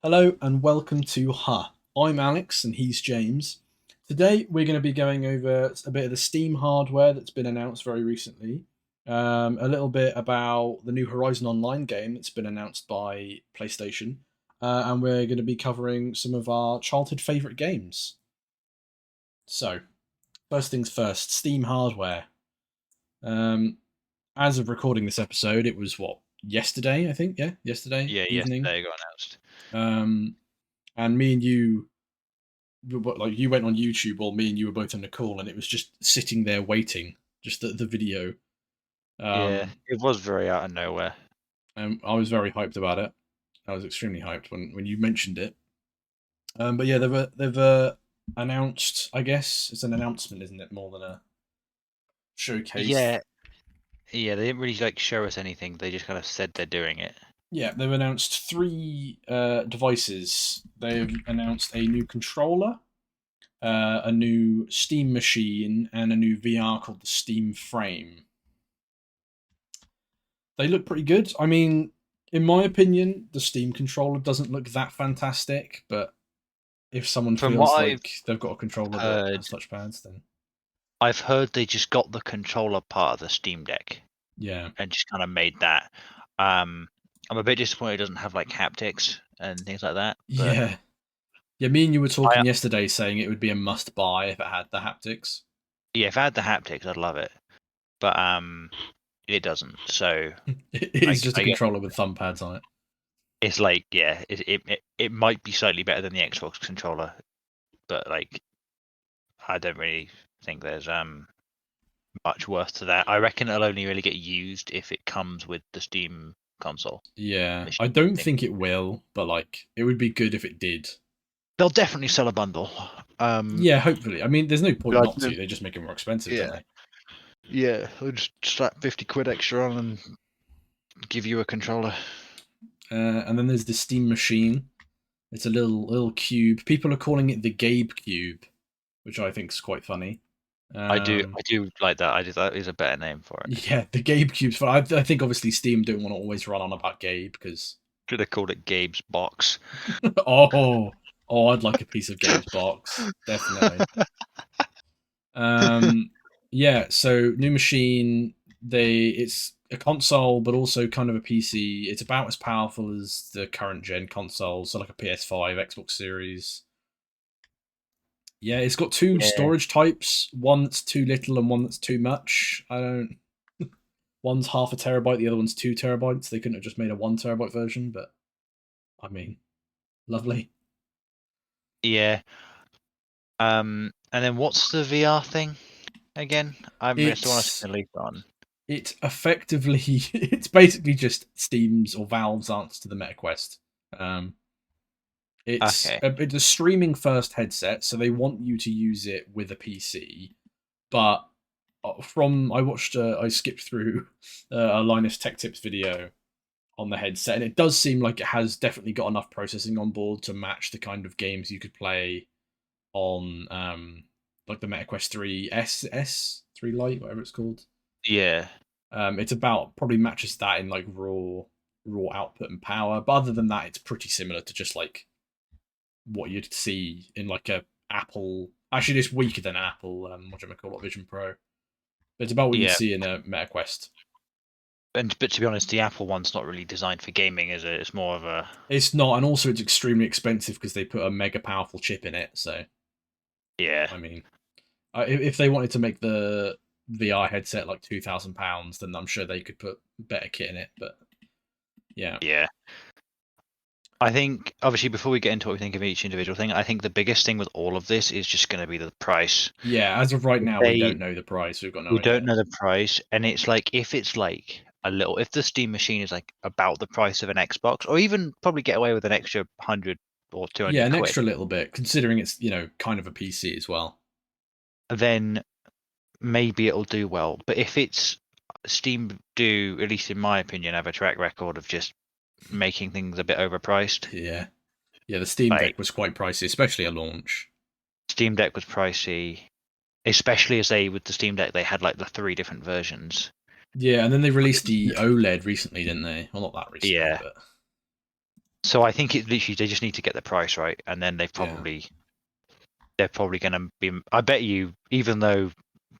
Hello and welcome to Ha. I'm Alex and he's James. Today we're going to be going over a bit of the Steam hardware that's been announced very recently, a little bit about the new Horizon Online game that's been announced by PlayStation, and we're going to be covering some of our childhood favourite games. So, first things first, Steam hardware. Um, as of recording this episode, it was yesterday, I think? Yeah, yesterday Yeah, evening. yesterday it got announced. Um, and me and you like you went on YouTube while me and you were both on the call, and it was just sitting there waiting, just the video. Yeah, Um, it was very out of nowhere. and I was very hyped about it. I was extremely hyped when you mentioned it. But yeah, they've announced. I guess it's an announcement, isn't it? More than a showcase. Yeah, yeah, they didn't really show us anything. They just kind of said they're doing it. Yeah, they've announced three devices. They've announced a new controller, a new Steam machine, and a new VR called the Steam Frame. They look pretty good. I mean, in my opinion, the Steam controller doesn't look that fantastic, but if someone From feels what I've like they've got a controller that heard, has touchpads, then they just got the controller part of the Steam Deck yeah. and just kind of made that. I'm a bit disappointed it doesn't have haptics and things like that, but Yeah. Yeah, me and you were I talking yesterday saying it would be a must buy if it had the haptics. yeah, if I had the haptics, I'd love it, but it doesn't. So It is just a I guess controller with thumb pads on it. it's yeah, it might be slightly better than the Xbox controller, but I don't really think there's much worth to that. I reckon it'll only really get used if it comes with the Steam console Yeah. I machine don't thing. think it will, but it would be good if it did. They'll definitely sell a bundle. Yeah, hopefully. I mean, there's no point But not to. They just make it more expensive, don't yeah, they? yeah, they'll just slap 50 quid extra on and give you a controller. And then there's the Steam machine. It's a little cube. People are calling it the Gabe cube, which I think is quite funny. I do like that. That is a better name for it. Yeah, the Gabe cube's fun. I think obviously Steam don't want to always run on about Gabe because Should have called it Gabe's box. oh I'd like a piece of Gabe's box definitely. Um, yeah, so new machine. It's a console, but also kind of a PC. It's about as powerful as the current gen console, so like a PS5, Xbox Series. Yeah, it's got two Yeah, storage types. One that's too little and one that's too much. I don't. One's half a terabyte, the other one's 2 terabytes. They couldn't have just made a 1 terabyte version, but I mean, lovely. yeah. And then what's the VR thing again? It's the one I've It's seen the leak on. it's effectively it's basically just Steam's or Valve's answer to the MetaQuest. Um, Okay. it's a streaming first headset, so they want you to use it with a PC. But I skipped through a Linus Tech Tips video on the headset, and it does seem like it has definitely got enough processing on board to match the kind of games you could play on like the MetaQuest 3 S3 Lite, whatever it's called. Yeah. It's about probably matches that in like raw output and power, but other than that, it's pretty similar to just like what you'd see in like a Apple. Actually, it's weaker than Apple. What do I call it? Vision Pro. But it's about what you'd Yeah. see in a MetaQuest. But to be honest, the Apple one's not really designed for gaming, is it? It's more of a It's not, and also it's extremely expensive because they put a mega powerful chip in it. So yeah. I mean, if they wanted to make the VR headset like £2,000, then I'm sure they could put better kit in it. But yeah, Yeah. I think obviously before we get into what we think of each individual thing, I think the biggest thing with all of this is just going to be the price. yeah. As of right now, we They don't know the price. We've got no We don't idea. know the price, and it's if it's if the Steam machine is about the price of an Xbox, or even probably get away with an extra 100 or two Yeah, hundred an quid, extra little bit, considering it's kind of a PC as well. then maybe it'll do well. But if it's Steam do, at least in my opinion, have a track record of just making things a bit overpriced. Yeah, yeah. The Steam Like Deck was quite pricey, especially at launch. Steam Deck was pricey, especially as with the Steam Deck they had the three different versions. Yeah, and then they released the OLED recently, didn't they? Well, not that recently, Yeah, but So I think it literally they just need to get the price right, and then Yeah. they're probably going to be. I bet you, even though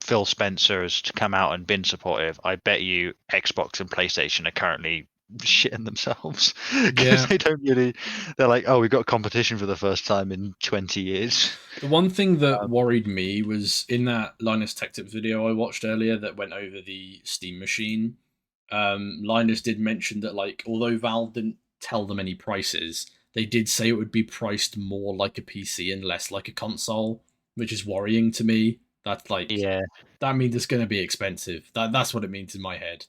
Phil Spencer has come out and been supportive, I bet you Xbox and PlayStation are currently shitting themselves because Yeah. they don't really. They're like, oh, we've got competition for the first time in 20 years. The one thing that Um, worried me was in that Linus Tech Tips video I watched earlier that went over the Steam machine. Linus did mention that, like, although Valve didn't tell them any prices, they did say it would be priced more like a PC and less like a console, which is worrying to me. That's like yeah, that means it's going to be expensive. That's what it means in my head.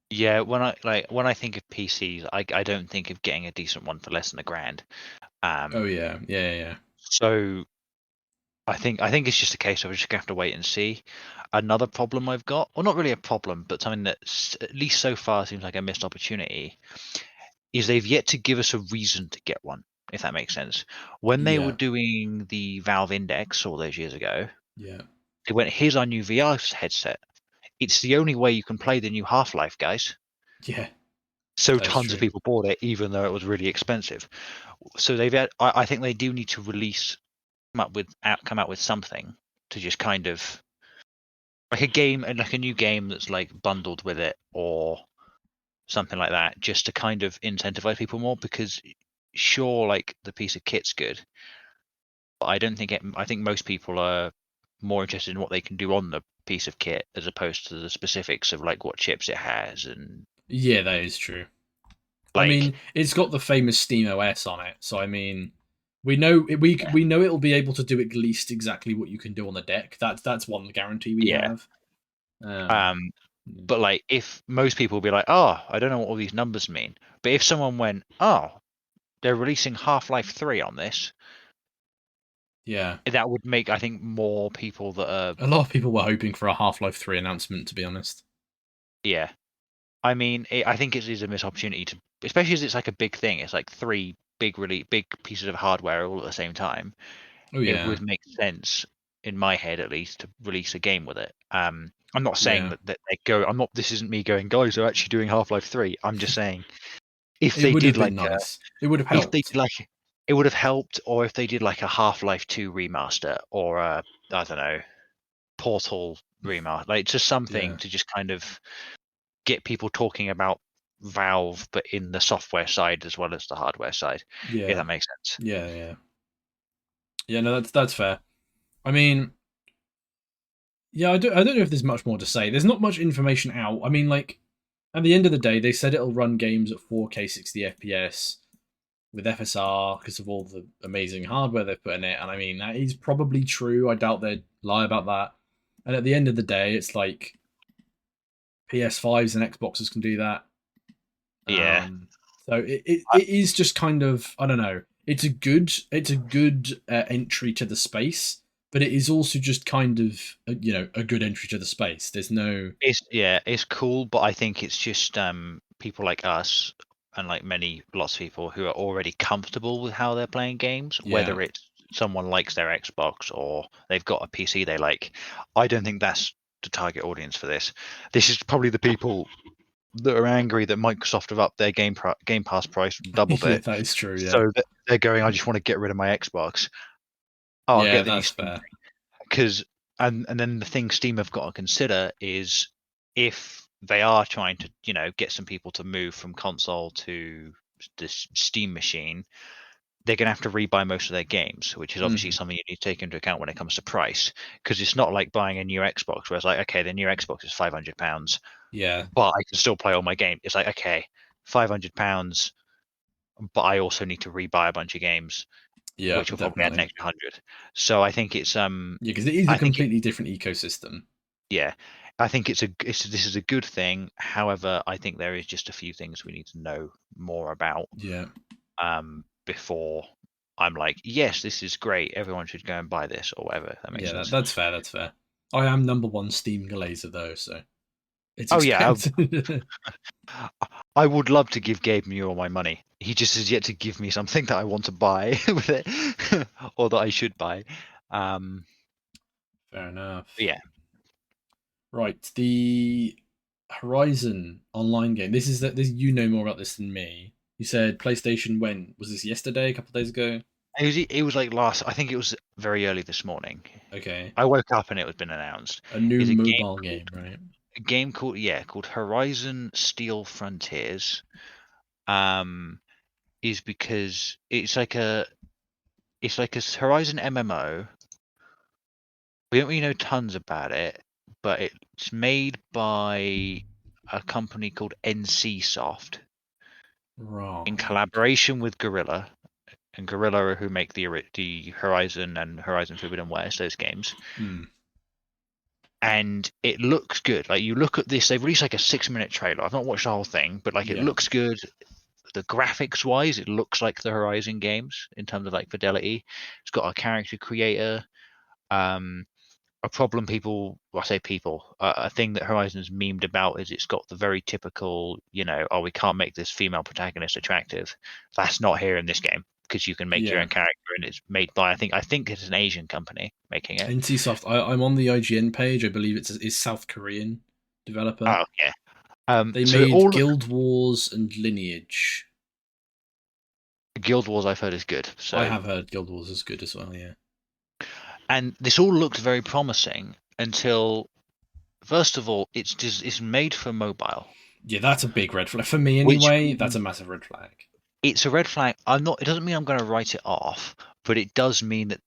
yeah. When I think of PCs, I don't think of getting a decent one for less than £1,000. Oh Um, yeah, yeah, yeah, so I think it's just a case of we're just gonna have to wait and see. Another problem I've got, or not really a problem, but something that at least so far seems like a missed opportunity, is they've yet to give us a reason to get one, if that makes sense. When they were yeah, doing the Valve Index all those years ago, yeah, they went, "Here's our new VR headset. It's the only way you can play the new Half-Life, guys." yeah. So That's tons of true. people bought it, even though it was really expensive. So they've had, I think they do need to come out with something to just kind of like a game and like a new game that's like bundled with it or something like that, just to kind of incentivize people more. Because sure, like the piece of kit's good, but I don't think it. I think most people are more interested in what they can do on the piece of kit as opposed to the specifics of like what chips it has and Yeah, that is true. I like mean, it's got the famous Steam OS on it, so I mean, we know it'll be able to do at least exactly what you can do on the deck. That's one guarantee we yeah. have. Um, Um, but like if most people will be like, oh, I don't know what all these numbers mean. But if someone went, oh, they're releasing Half-Life 3 on this, yeah, that would make I think more people that are a lot of people were hoping for a Half-Life 3 announcement, to be honest. yeah. I mean, I think it is a missed opportunity to, especially as it's like a big thing. It's like three big pieces of hardware all at the same time. Oh It yeah, would make sense, in my head at least, to release a game with it. I'm not saying yeah. that they go. I'm not. This isn't me going, guys. They're actually doing Half-Life 3. I'm just saying if It they would did have been like nice. It would have if they helped. did like it would have helped, or if they did like a Half-Life 2 remaster or a I don't know Portal remaster, like just something Yeah, to just kind of get people talking about Valve, but in the software side as well as the hardware side, if yeah, that makes sense. yeah, yeah, yeah. No, that's fair. I mean, yeah, I don't know if there's much more to say. There's not much information out. I mean, like at the end of the day, they said it'll run games at 4K 60 FPS with FSR because of all the amazing hardware they've put in it. And I mean, that is probably true. I doubt they'd lie about that. And at the end of the day, it's like PS5s and Xboxes can do that. Yeah, So I, it is just kind of, I don't know. It's a good entry to the space, but it is also just kind of a good entry to the space. There's no it's cool, but I think it's just people like us and like lots of people who are already comfortable with how they're playing games, yeah whether it's someone likes their Xbox or they've got a PC they like. I don't think that's the target audience for this. This is probably the people that are angry that Microsoft have upped their Game Pass price and doubled yeah it, that is true. Yeah so that they're going. I just want to get rid of my Xbox. Oh, I'll yeah get the new that's Steam fair. thing because, and then the thing Steam have got to consider is if they are trying to get some people to move from console to this Steam machine, they're going to have to rebuy most of their games, which is obviously Hmm. something you need to take into account when it comes to price. Because it's not like buying a new Xbox, where it's like, okay, the new Xbox is £500, Yeah but I can still play all my games. It's like, okay, £500, but I also need to rebuy a bunch of games, yeah which will probably add an definitely. extra 100. So I think it's Yeah, because it is a I think it completely different ecosystem. yeah, I think this is a good thing. However, I think there is just a few things we need to know more about Yeah, before I'm like, yes, this is great. Everyone should go and buy this or whatever. If that makes yeah, sense. that's fair. That's fair. I am number one Steam Glazer though, so it's Oh yeah, expected. I would love to give Gabe Muir all my money. He just has yet to give me something that I want to buy with it, or that I should buy. Um, Fair enough. yeah, Right, the Horizon online game. This is that this you know more about this than me. You said PlayStation when? Was this yesterday, a couple of days ago? It was like last. I think it was very early this morning. Okay. I woke up and it was been announced. A new Is a game mobile called game, right? called Horizon Steel Frontiers. Um, is because it's like a Horizon MMO. We don't really know tons about it, but it's made by a company called NC Soft in Right. collaboration with Guerrilla, and Guerrilla are who make the Horizon and Horizon Forbidden West, those games. Hmm. And it looks good. Like you look at this, they've released like a 6-minute trailer. I've not watched the whole thing, but like it Yeah. looks good. The graphics wise, it looks like the Horizon games in terms of like fidelity. It's got a character creator. Um, a problem people, well, I say people, a thing that Horizon's memed about is it's got the very typical, oh, we can't make this female protagonist attractive. That's not here in this game because you can make your Yeah. own character and it's made by I think it's an Asian company making it. NCSoft. I'm on the IGN page. I believe it's South Korean developer. Oh yeah. They So it made all Guild Wars and Lineage. Guild Wars I've heard is good. I So have heard Guild Wars is good as well. Yeah. and this all looked very promising until first of all it's made for mobile, Yeah, that's a big red flag for me which anyway. That's a massive red flag. it's a red flag. It doesn't mean I'm going to write it off, but it does mean that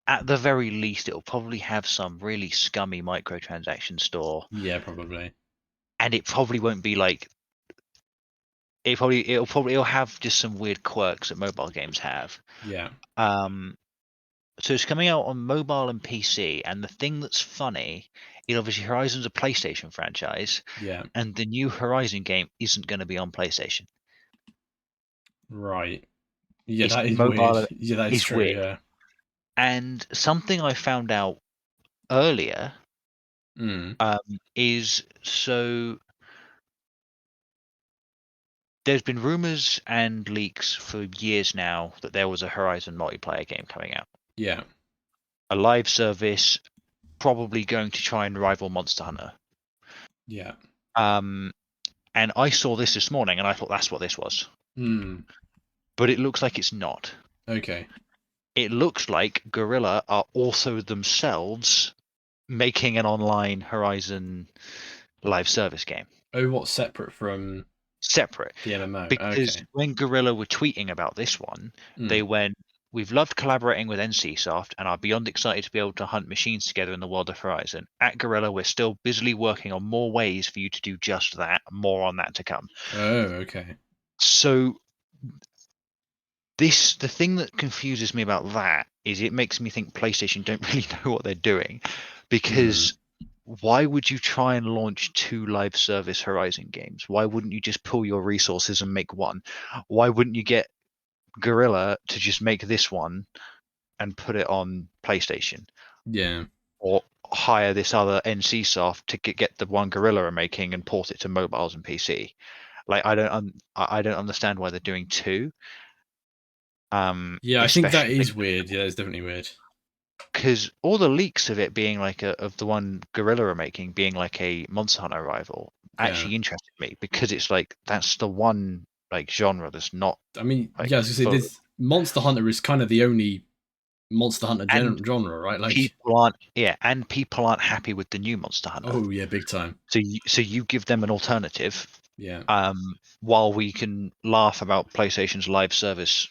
at the very least it'll probably have some really scummy microtransaction store, Yeah, probably. and it probably won't be like it'll have just some weird quirks that mobile games have. Yeah. So it's coming out on mobile and PC, and the thing that's funny is obviously Horizon's a PlayStation franchise, Yeah. and the new Horizon game isn't going to be on PlayStation. Right. Yeah, It's that is weird. mobile. Yeah, that is It's true. weird. Yeah. And something I found out earlier Mm. is so there's been rumors and leaks for years now that there was a Horizon multiplayer game coming out, Yeah. a live service, probably going to try and rival Monster Hunter. Yeah. And I saw this morning, and I thought that's what this was, Hmm. but it looks like it's not. Okay. It looks like Guerrilla are also themselves making an online Horizon live service game. Oh, what's separate from Separate. the MMO? Because Okay. when Guerrilla were tweeting about this one, they Mm. went, "We've loved collaborating with NCSoft and are beyond excited to be able to hunt machines together in the world of Horizon. At Guerrilla, we're still busily working on more ways for you to do just that. More on that to come." Oh, okay. So the thing that confuses me about that is it makes me think PlayStation don't really know what they're doing, because why would you try and launch 2 live service Horizon games? Why wouldn't you just pool your resources and make one? Why wouldn't you get Guerrilla to just make this one and put it on PlayStation, Yeah. or hire this other NCSoft to get the one Guerrilla are making and port it to mobiles and PC? Like I don't understand why they're doing 2. Yeah, I think that Especially is weird. Yeah, it's definitely weird. because all the leaks of it being like of the one Guerrilla are making being like a Monster Hunter rival actually interested me, because it's like that's the one like genre that's not I mean, like yeah, I was gonna say full. this Monster Hunter is kind of the only Monster Hunter And genre, right? Like, people aren't happy with the new Monster Hunter. oh yeah, big time. So you give them an alternative, Yeah. while we can laugh about PlayStation's live service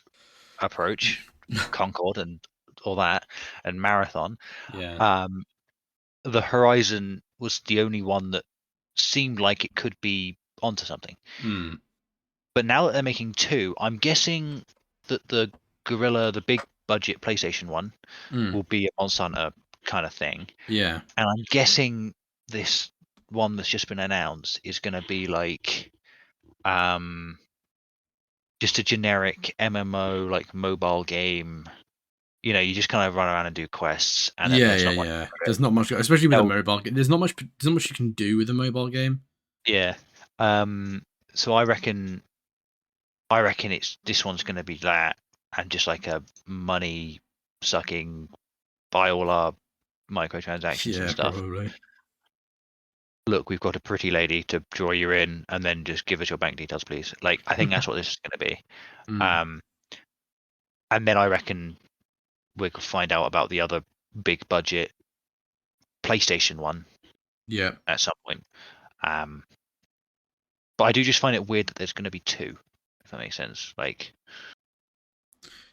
approach, Concord and all that, and Marathon. Yeah. The Horizon was the only one that seemed like it could be onto something. Hmm. But now that they're making 2, I'm guessing that the Guerrilla, the big budget PlayStation one, Hmm. will be a Monster Hunter kind of thing. Yeah. And I'm guessing this one that's just been announced is going to be like just a generic MMO, like mobile game. You just kind of run around and do quests, and then Yeah, there's yeah, not much. yeah. There's not much, especially with a No. mobile game. There's not much. There's not much you can do with a mobile game. Yeah. So I reckon this one's going to be that, and just like a money sucking, buy all our microtransactions Yeah, and stuff. probably. look, we've got a pretty lady to draw you in, and then just give us your bank details, please. Like, I think that's what this is going to be. Mm. And then I reckon we'll find out about the other big budget PlayStation one Yeah. at some point. But I do just find it weird that there's going to be two, if that makes sense. Like,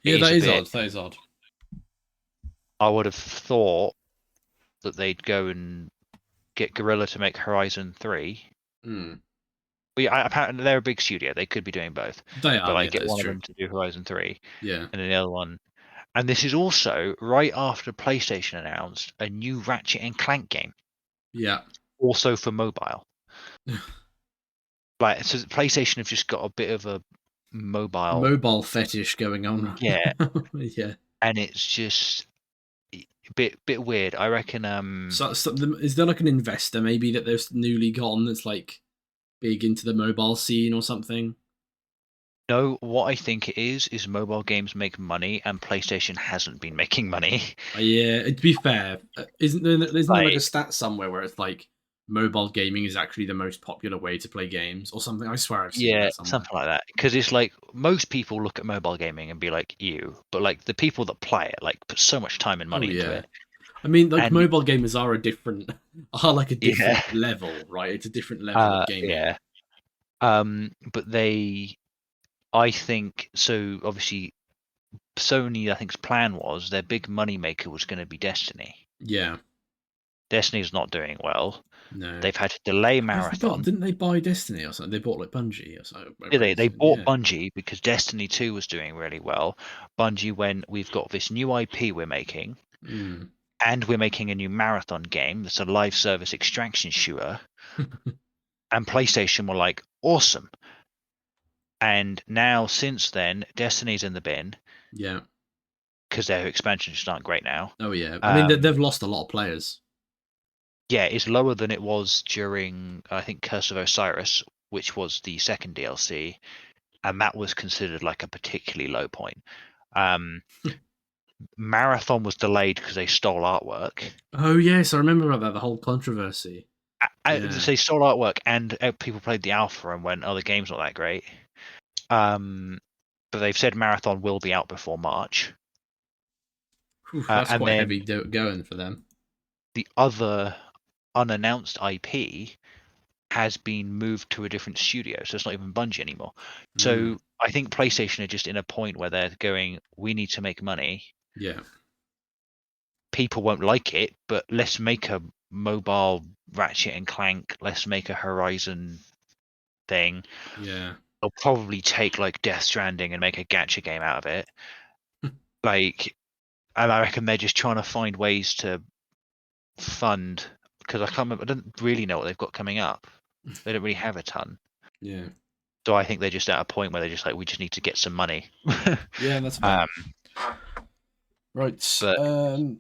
Yeah, it that a is bit- odd. That is odd. I would have thought that they'd go and get Guerrilla to make Horizon 3. Mm. Well, yeah, apparently they're a big studio. They could be doing both. They are, But like, yeah, get that's one true. of them to do Horizon 3 Yeah. and then the other one. And this is also right after PlayStation announced a new Ratchet and Clank game, Yeah. also for mobile. Like, so PlayStation have just got a bit of a Mobile fetish going on. Yeah. Yeah. And it's just a bit weird. I reckon. So is there like an investor maybe that they've newly gotten that's like big into the mobile scene or something? No, what I think it is mobile games make money, and PlayStation hasn't been making money. Yeah. To be fair, isn't there like Like- a stat somewhere where it's like mobile gaming is actually the most popular way to play games or something? I swear I've seen Yeah, that somewhere. something like that. Because it's like most people look at mobile gaming and be like, "Ew," but like the people that play it like put so much time and money into it. I mean, like And- mobile gamers are like a different Yeah. level, right? It's a different level of gaming. Yeah. But I think so. Obviously, Sony, I think's plan was their big money maker was going to be Destiny. Yeah. Destiny's not doing well. No. They've had to delay I forgot, Marathon. didn't they buy Destiny or something? They bought like Bungie or something. Yeah, they bought Yeah. Bungie because Destiny 2 was doing really well. Bungie went, we've got this new IP we're making, Mm. and we're making a new Marathon game that's a live service extraction shooter. And PlayStation were like, awesome. And now, since then, Destiny's in the bin Yeah. because their expansions just aren't great now. Oh yeah. I mean, Um, they've lost a lot of players. Yeah, it's lower than it was during, I think, Curse of Osiris, which was the second DLC, and that was considered like a particularly low point. Marathon was delayed because they stole artwork. Oh yes, I remember about that. The whole controversy. Yeah. They stole artwork, and people played the alpha and went, "Oh, the game's not that great." But they've said Marathon will be out before March. Whew, that's and quite then- heavy going for them. The other unannounced IP has been moved to a different studio, so it's not even Bungie anymore. So I think PlayStation are just in a point where they're going, we need to make money. Yeah. People won't like it, but let's make a mobile Ratchet and Clank. Let's make a Horizon thing. Yeah. They'll probably take like Death Stranding and make a gacha game out of it. And I reckon they're just trying to find ways to fund, because I can't remember. I don't really know what they've got coming up. They don't really have a ton. Yeah. So I think they're just at a point where they're just like, we just need to get some money. Yeah, that's fair. Right. But-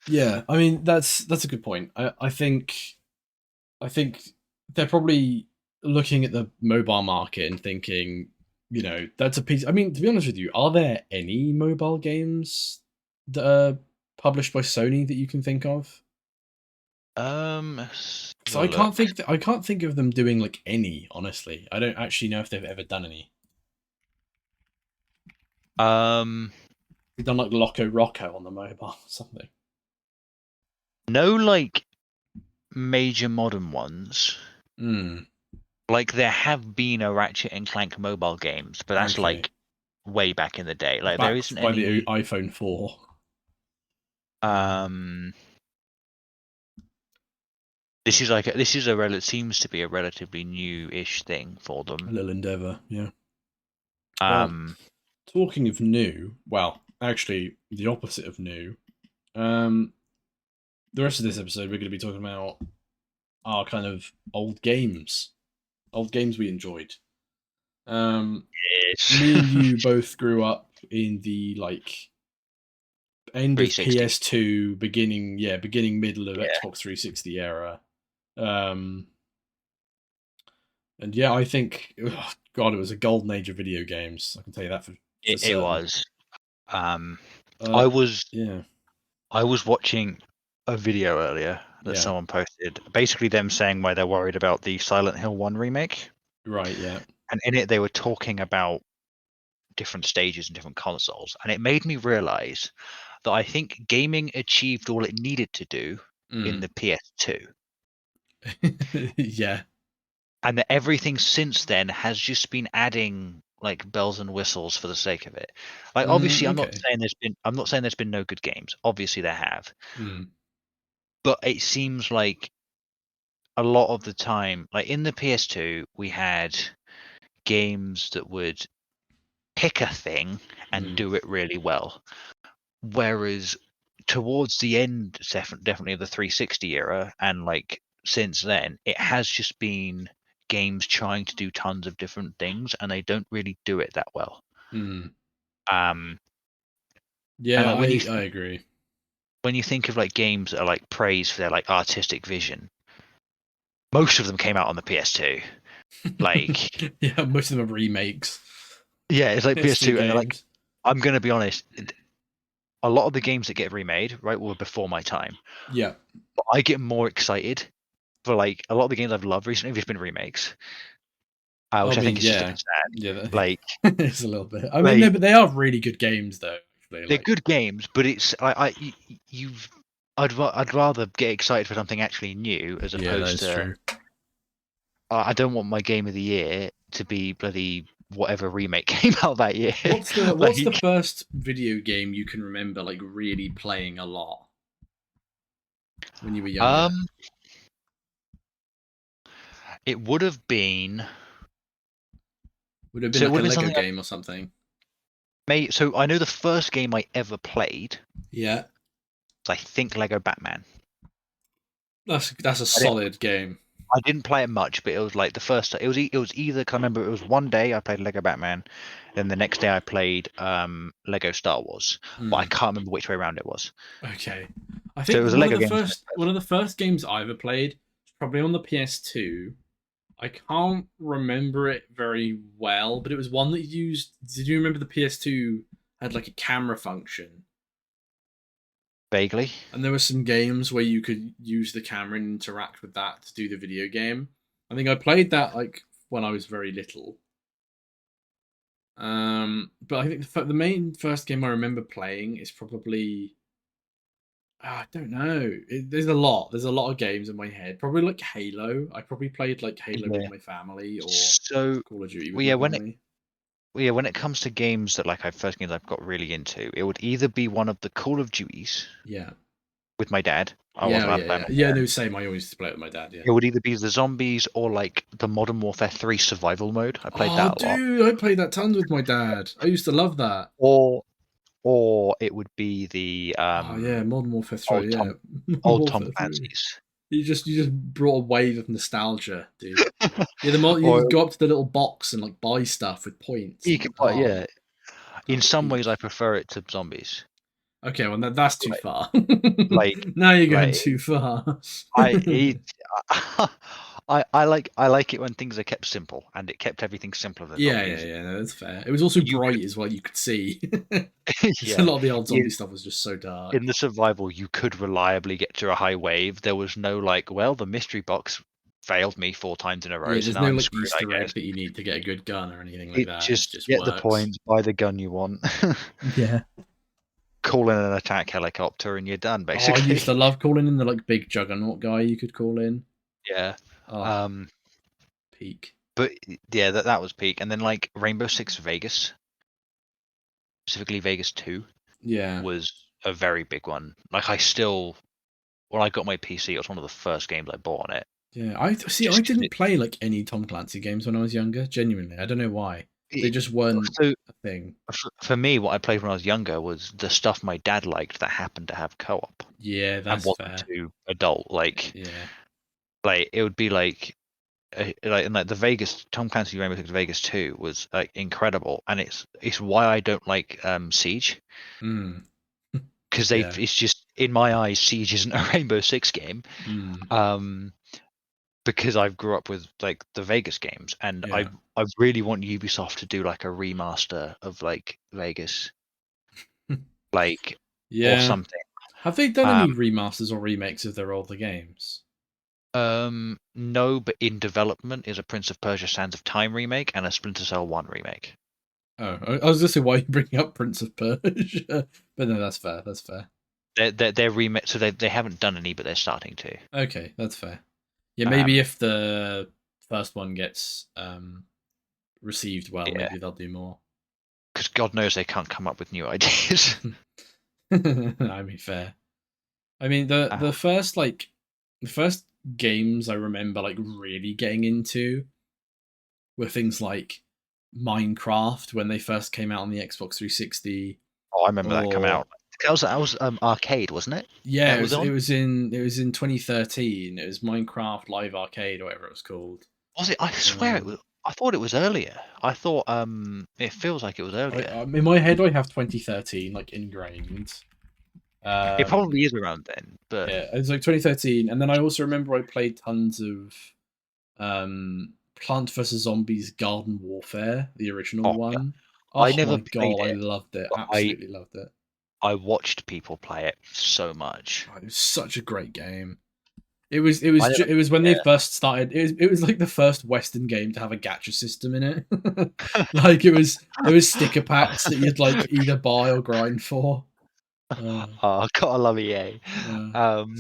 Yeah, I mean that's a good point. I think they're probably looking at the mobile market and thinking, you know, that's a piece. I mean, to be honest with you, are there any mobile games that are published by Sony that you can think of? So I can't think of them doing like any. Honestly, I don't actually know if they've ever done any. They've done like Loco Rocco on the mobile or something. No, like major modern ones. Like there have been a Ratchet and Clank mobile games, but that's Okay. like way back in the day. Like there Backed isn't by any. the iPhone 4. This is seems to be a relatively new-ish thing for A them. little endeavor, yeah. Talking of new, well, actually, the opposite of new. The rest of this episode, we're going to be talking about our kind of old games we enjoyed. Yes. Me and you both grew up in the like end of 360. PS2, beginning middle of Yeah. Xbox 360 era. And yeah, I think God, it was a golden age of video games. I can tell you that for It certain. was. Uh, I was yeah. watching a video earlier that Yeah. someone posted, basically them saying why they're worried about the Silent Hill 1 remake. Right. Yeah. And in it, they were talking about different stages and different consoles. And it made me realize that I think gaming achieved all it needed to do in the PS2. Yeah. And that everything since then has just been adding like bells and whistles for the sake of it. Like obviously I'm not Okay. saying there's been no good games. Obviously there have. Mm. But it seems like a lot of the time, like in the PS2, we had games that would pick a thing and do it really well. Whereas towards the end, definitely of the 360 era, and like since then, it has just been games trying to do tons of different things, and they don't really do it that well. Mm. Um, Yeah, and like I agree. when you think of like games that are like praised for their like artistic vision, most of them came out on the PS2. Like, yeah, most of them are remakes. yeah, it's like PS2, and like games. I'm gonna be honest, a lot of the games that get remade, right, were before my time. Yeah. But I get more excited for like a lot of the games I've loved recently have just been remakes, which I think is just a bit sad. Yeah, Like it's a little bit. I mean, no, but they are really good games, though. Actually, they're good games, but it's I'd rather get excited for something actually new as opposed to. True. I don't want my game of the year to be bloody whatever remake came out that year. What's the first video game you can remember like really playing a lot when you were younger? It would have been. Would it have been like a Lego game or something? So I know the first game I ever played. Yeah. Was, I think, Lego Batman. That's a solid game. I didn't play it much, but it was like the first. It was either. I remember it was one day I played Lego Batman, then the next day I played Lego Star Wars, but I can't remember which way around it was. Okay, I think so it was one of the first games I ever played, probably on the PS2. I can't remember it very well, but it was one that used. Did you remember the PS2 had like a camera function? Vaguely. And there were some games where you could use the camera and interact with that to do the video game. I think I played that like when I was very little. But I think the main first game I remember playing is probably. I don't know. There's a lot. There's a lot of games in my head. Probably like Halo. I probably played like Halo with my family, or Call of Duty with my family. When it comes to games that like first games I've got really into, it would either be one of the Call of Duties. Yeah. With my dad. No, same. I always used to play it with my dad. Yeah. It would either be the zombies or like the Modern Warfare 3 survival mode. I played that a lot. Dude, I played that tons with my dad. I used to love that. Or it would be the Modern Warfare 3. Old Tom Clancy's. You just brought a wave of nostalgia, dude. You go up to the little box and like buy stuff with points. You can In some ways, I prefer it to zombies. Okay, well that's too far. Like now you're going too far. I like it when things are kept simple, and it kept everything simpler than zombies. No, that's fair. It was also bright as well. You could see. A lot of the old zombie stuff was just so dark. In the survival, you could reliably get to a high wave. There was no like, well, the mystery box failed me 4 times in a row. Yeah, there's no like Easter egg that you need to get a good gun or anything like that. Just get works. the points, buy the gun you want. Yeah. Call in an attack helicopter and you're done, basically. I used to love calling in the like big juggernaut guy you could call in. Yeah. Peak. But yeah, that was peak. And then like Rainbow Six Vegas, specifically Vegas 2, was a very big one. Like when I got my PC, it was one of the first games I bought on it. Yeah, I didn't play like any Tom Clancy games when I was younger. Genuinely, I don't know why. They just weren't a thing. For me, what I played when I was younger was the stuff my dad liked that happened to have co-op. Yeah, that's and wasn't too adult. Like, like it would be like the Vegas Tom Clancy Rainbow Six Vegas 2 was like incredible, and it's why I don't like Siege. Because it's just in my eyes, Siege isn't a Rainbow Six game. Because I grew up with like the Vegas games, and I really want Ubisoft to do like a remaster of like Vegas, or something. Have they done Um, any remasters or remakes of their older games? No, but in development is a Prince of Persia: Sands of Time remake and a Splinter Cell 1 remake. Oh, I was just saying why you bringing up Prince of Persia, but no, that's fair. That's fair. They're remake, so they haven't done any, but they're starting to. Okay, that's fair. Yeah, maybe Um, if the first one gets received well, Yeah. maybe they'll do more. Because God knows they can't come up with new ideas. I mean, fair. I mean, the Ah. the first like the first games I remember like really getting into were things like Minecraft when they first came out on the Xbox 360. Oh, I remember that come Or out. That was arcade, wasn't it? yeah, That was on. it was in 2013. It was Minecraft Live Arcade or whatever it was called. Was it? I swear it was. I thought it was earlier. I thought it feels like it was earlier. In my head, I have 2013 like ingrained. It probably is around then, but Yeah, it was like 2013, and then I also remember I played tons of Plant vs Zombies Garden Warfare, the original Oh, yeah. one. I Oh never my played god, I it, loved it. but Absolutely loved it. I watched people play it so much. Oh, it was such a great game. It I never, was when they yeah. first started. It was like the first Western game to have a gacha system in it. Like there was sticker packs that you'd like either buy or grind for. Oh, gotta love EA.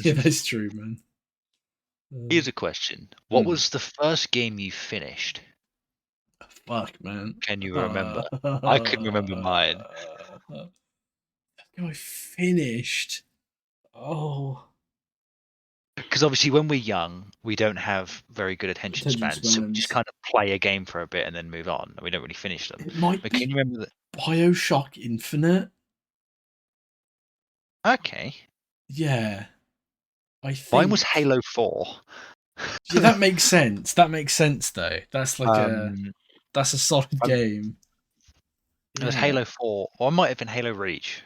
Yeah, that's true, man. Here's a question: What Hmm. was the first game you finished? Fuck, man. Can you remember? I couldn't remember mine. I finished. Oh, Because obviously, when we're young, we don't have very good attention attention spans, so we just spans. kind of play a game for a bit and then move on. And we don't really finish them. It might But can be you remember that? BioShock Infinite. Okay, Yeah, I think mine was Halo 4. Yeah, that makes sense. That makes sense, though. That's like Um, that's a solid Um, game. It was Yeah. Halo 4, or it might have been Halo Reach.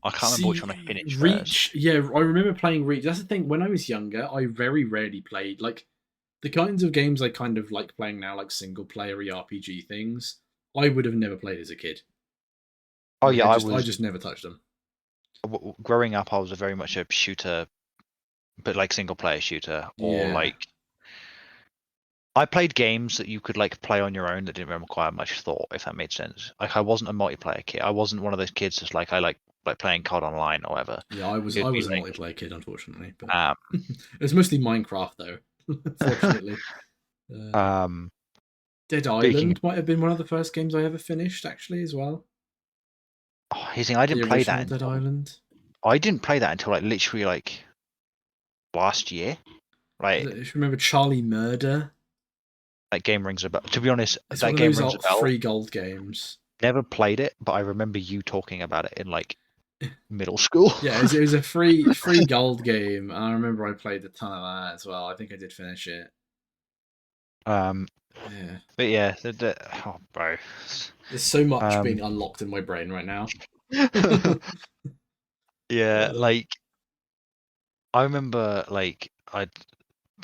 I can't remember which one I finished first. Reach. Yeah, I remember playing Reach. That's the thing. When I was younger, I very rarely played like the kinds of games I kind of like playing now, like single player RPG things. I would have never played as a kid. Oh Like, yeah, I just never touched them. growing up. I was very much a shooter, but like single player shooter, or Yeah. like I played games that you could like play on your own that didn't require much thought, if that made sense. Like I wasn't a multiplayer kid. I wasn't one of those kids that's like I like playing COD online or whatever. Yeah, I was It'd a be like, multiplayer kid, unfortunately, but um, it was mostly Minecraft though. Fortunately, um, Dead speaking, Island might have been one of the first games I ever finished, actually, as well. here's the thing, I The didn't play original that. Dead Island. I didn't play that until like literally like last year. Like If you remember Charlie Murder, that game rings a bell. To be honest, it's that one of game those rings a bell. free gold games. Never played it, but I remember you talking about it in like middle school. Yeah, it was a free gold game, and I remember I played a ton of that as well. I think I did finish it. Yeah, But yeah, oh, bro. there's so much being unlocked in my brain right now. Yeah, like I remember like I'd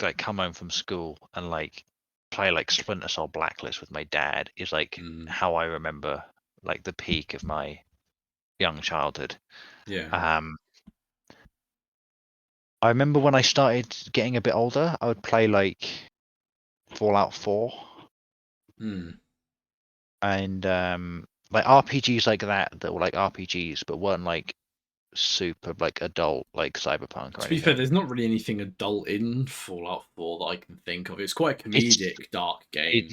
like come home from school and like play like Splinter Cell Blacklist with my dad is like how I remember like the peak of my young childhood. Yeah. I remember when I started getting a bit older, I would play like Fallout 4 and like RPGs like that were like RPGs but weren't like super like adult like Cyberpunk or To be anything. fair, there's not really anything adult in Fallout 4 that I can think of. It's quite a comedic, dark game.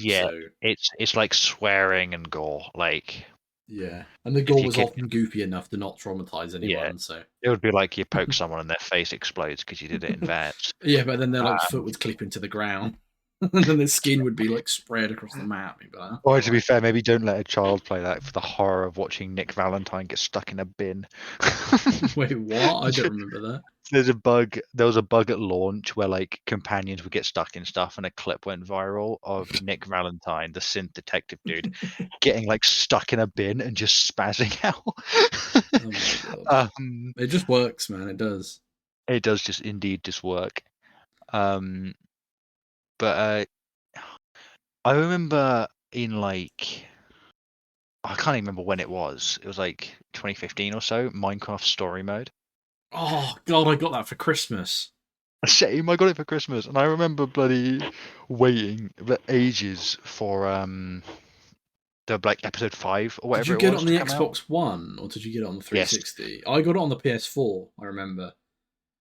It's like swearing and gore, like yeah, and the gore was often goopy enough to not traumatize anyone. Yeah, so it would be like you poke someone and their face explodes because you did it in VATS. Yeah, but then their like foot would clip into the ground, and then their skin would be like spread across the map. Or to be fair, maybe don't let a child play that for the horror of watching Nick Valentine get stuck in a bin. Wait, what? I don't remember that. There was a bug at launch where like companions would get stuck in stuff, and a clip went viral of Nick Valentine, the synth detective dude, getting like stuck in a bin and just spazzing out. Oh my God. It just works, man. It does. It does just indeed just work. But I remember in like I can't even remember when it was. It was like 2015 or so. Minecraft Story Mode. Oh god, I got that for Christmas. Same, I got it for Christmas, and I remember bloody waiting for ages for the like episode 5 or Did whatever you it get it was on to the come out. Xbox One or did you get it on the Yes. 360? I got it on the PS4. I remember.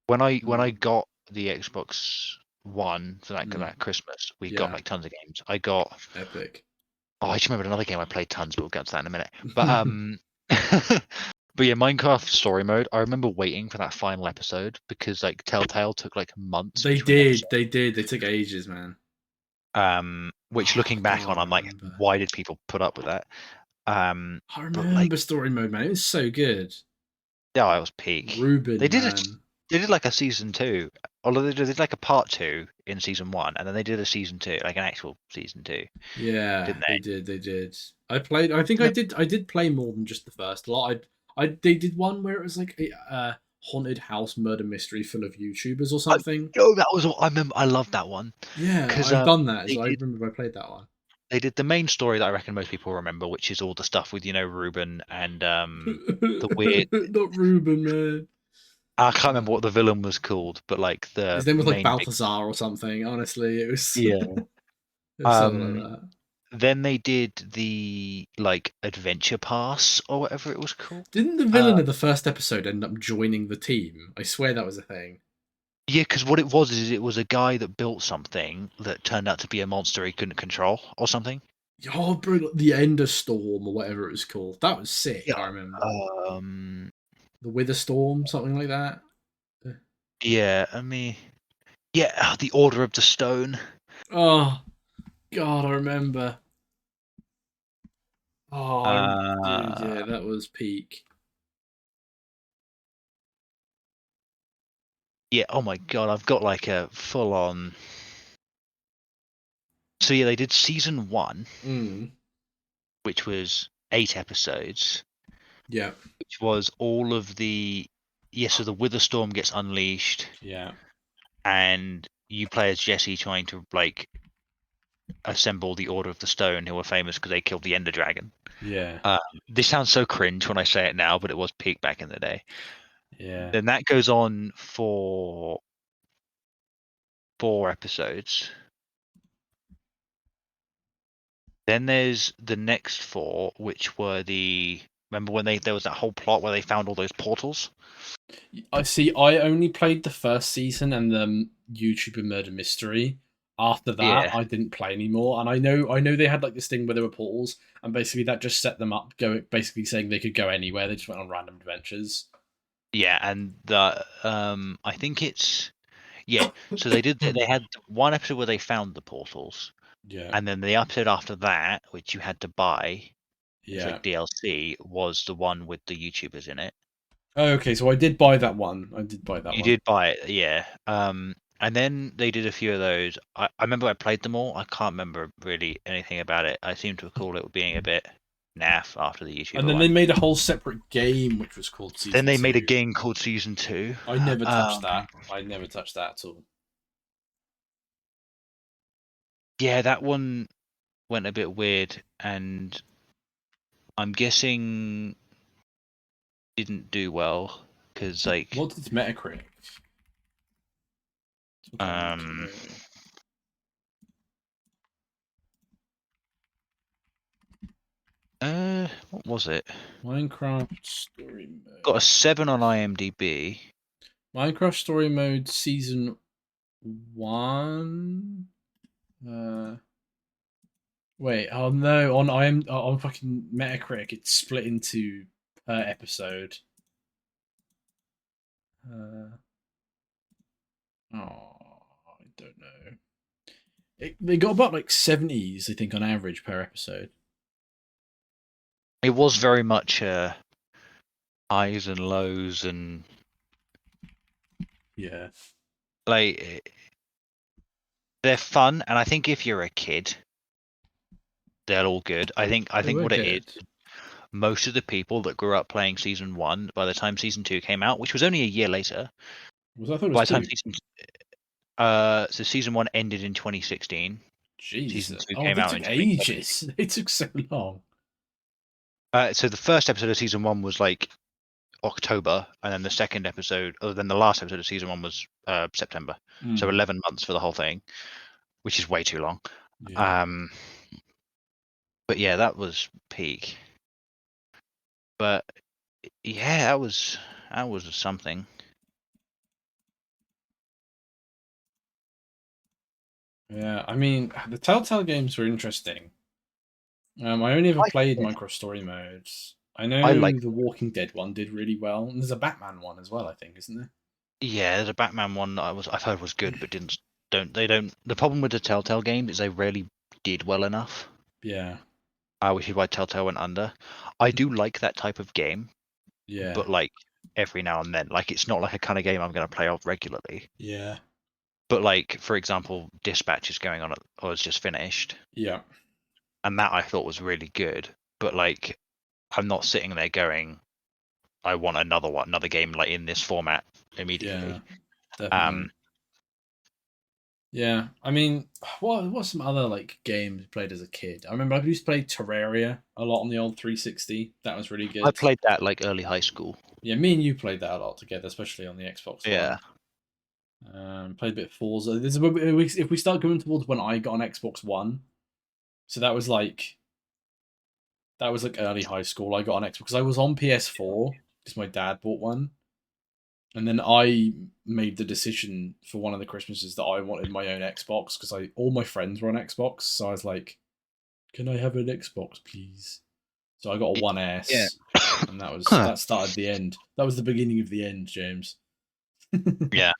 When I got the Xbox One for Mm. that Christmas, we Yeah. got like tons of games. I got Epic. I just remembered another game I played tons, but we'll get to that in a minute. But but yeah, Minecraft story mode. I remember waiting for that final episode because like Telltale took like months. They between did. episodes. They did. They took ages, man. Which Oh, looking back God, on, I'm I like, remember. why did people put up with that? I But like, remember story mode, man. It was so good. yeah, I was peak. Ruben, They did man. They did like a season 2, although they did like a part 2 in season 1, and then they did a season 2, like an actual season 2. Yeah, Didn't they they? did. They did. I played. I think I Yep. did. I did play more than just the first lot. They did one where it was like a haunted house murder mystery full of YouTubers or something. Oh, that was. I remember. I loved that one Yeah, because I've done that. they So I did. remember I played that one. They did the main story that I reckon most people remember, which is all the stuff with Ruben and the weird. Not Ruben, man. I can't remember what the villain was called, but like the His name was like main big. Balthazar or something. Honestly, it was. Yeah. It was something like that. Then they did the like adventure pass or whatever it was called. Didn't the villain of the first episode end up joining the team? I swear that was a thing. Yeah, because what it was is it was a guy that built something that turned out to be a monster he couldn't control or something. Oh, bro, the Ender Storm or whatever it was called. That was sick. Yeah. I remember. The Wither Storm, something like that. Yeah, I mean, yeah, the Order of the Stone. Oh, God, I remember. Oh, dude, yeah, that was peak. Yeah, oh my god, I've got like a full on. So yeah, they did season 1, which was 8 episodes. Yeah. Which was all of the. Yeah, so the Wither Storm gets unleashed. Yeah. And you play as Jesse trying to like assemble the Order of the Stone, who were famous because they killed the Ender Dragon. Yeah. This sounds so cringe when I say it now, but it was peak back in the day. Yeah. Then that goes on for 4 episodes. Then there's the next 4, which were the. Remember when there was that whole plot where they found all those portals? I see. I only played the first season and the YouTuber murder mystery. After that, Yeah. I didn't play anymore. And I know they had like this thing where there were portals, and basically that just set them up, basically saying they could go anywhere. They just went on random adventures. Yeah, and the I think it's So they had one episode where they found the portals, Yeah. and then the episode after that, which you had to buy, Yeah. like DLC, was the one with the YouTubers in it. Oh, okay, so I did buy that one. You did buy it, yeah. And then they did a few of those. I remember I played them all. I can't remember really anything about it. I seem to recall it being a bit naff after the YouTuber And then one. they made a whole separate game which was called Season Then they made a 2. game called Season 2. I never touched that. I never touched that at all. Yeah, that one went a bit weird, and I'm guessing didn't do well because like What did Metacritic? What was it? Minecraft Story Mode. Got a 7 on IMDb. Minecraft Story Mode Season 1. Wait, oh no, on fucking Metacritic, it's split into per episode. I don't know. They got about like 70s, I think, on average per episode. It was very much highs and lows, and yeah, like they're fun. And I think if you're a kid, they're all good. I think what it is, most of the people that grew up playing season 1, by the time season 2 came out, which was only a year later, I thought it was by the time so season 1 ended in 2016. Jesus. Season 2 came out in ages. It took so long. So the first episode of season 1 was like October, and then the second episode, or then the last episode of season 1 was September. So 11 months for the whole thing, which is way too long. Yeah. But yeah, that was peak. But yeah, that was something. Yeah, I mean, the Telltale games were interesting. I only ever played micro story modes. I know the Walking Dead one did really well, and there's a Batman one as well, I think, isn't there? Yeah, there's a Batman one that I've heard was good, but don't. The problem with the Telltale games is they rarely did well enough. Yeah. Which is why Telltale went under. I do like that type of game. Yeah. But like every now and then, like it's not like a kind of game I'm going to play off regularly. Yeah. But like, for example, Dispatch is going on, or it's just finished. Yeah. And that I thought was really good. But like, I'm not sitting there going, I want another game like in this format immediately. Yeah, definitely. Yeah, I mean, what's some other like games you played as a kid? I remember I used to play Terraria a lot on the old 360. That was really good. I played that like early high school. Yeah, me and you played that a lot together, especially on the Xbox One. Yeah. Played a bit of Forza. If we start going towards when I got an Xbox One, so that was like early high school. I got an Xbox because I was on PS4 because my dad bought one. And then I made the decision for one of the Christmases that I wanted my own Xbox because all my friends were on Xbox. So I was like, "Can I have an Xbox, please?" So I got a One S, yeah. And that started the end. That was the beginning of the end, James. Yeah.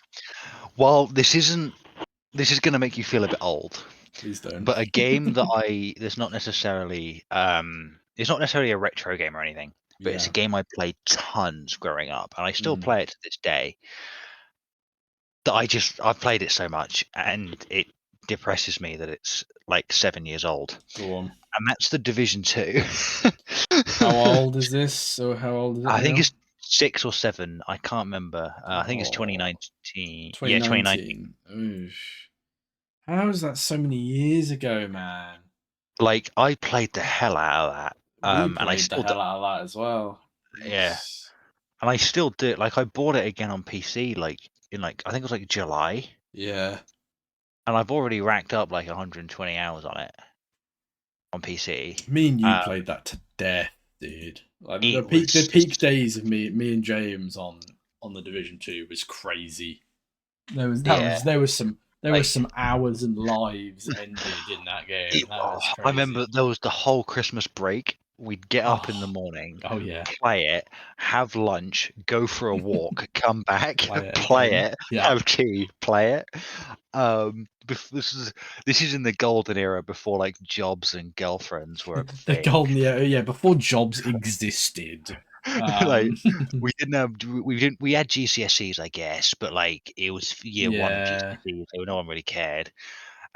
Well, this is going to make you feel a bit old. Please don't. But a game that there's not necessarily it's not necessarily a retro game or anything. But it's a game I played tons growing up, and I still play it to this day. That I've played it so much, and it depresses me that it's like 7 years old. Go on. And that's the Division 2. How old is this? So how old is it? I think it's 6 or 7. I can't remember. I think it's 2019. Yeah, 2019. Oof. How is that so many years ago, man? Like I played the hell out of that. And I still the hell out of that as well. Yeah, and I still do it. Like I bought it again on PC, like in I think it was like July. Yeah, and I've already racked up like 120 hours on it on PC. Me and you played that to death, dude. Like the peak days of me and James on the Division 2 was crazy. There was some hours and lives ended in that game. I remember there was the whole Christmas break. We'd get up in the morning, play it, have lunch, go for a walk, come back, play it, have tea, play it. This is in the golden era before like jobs and girlfriends were a thing. The golden era, before jobs existed. Like we had GCSEs, I guess, but like it was year one of GCSEs, so no one really cared.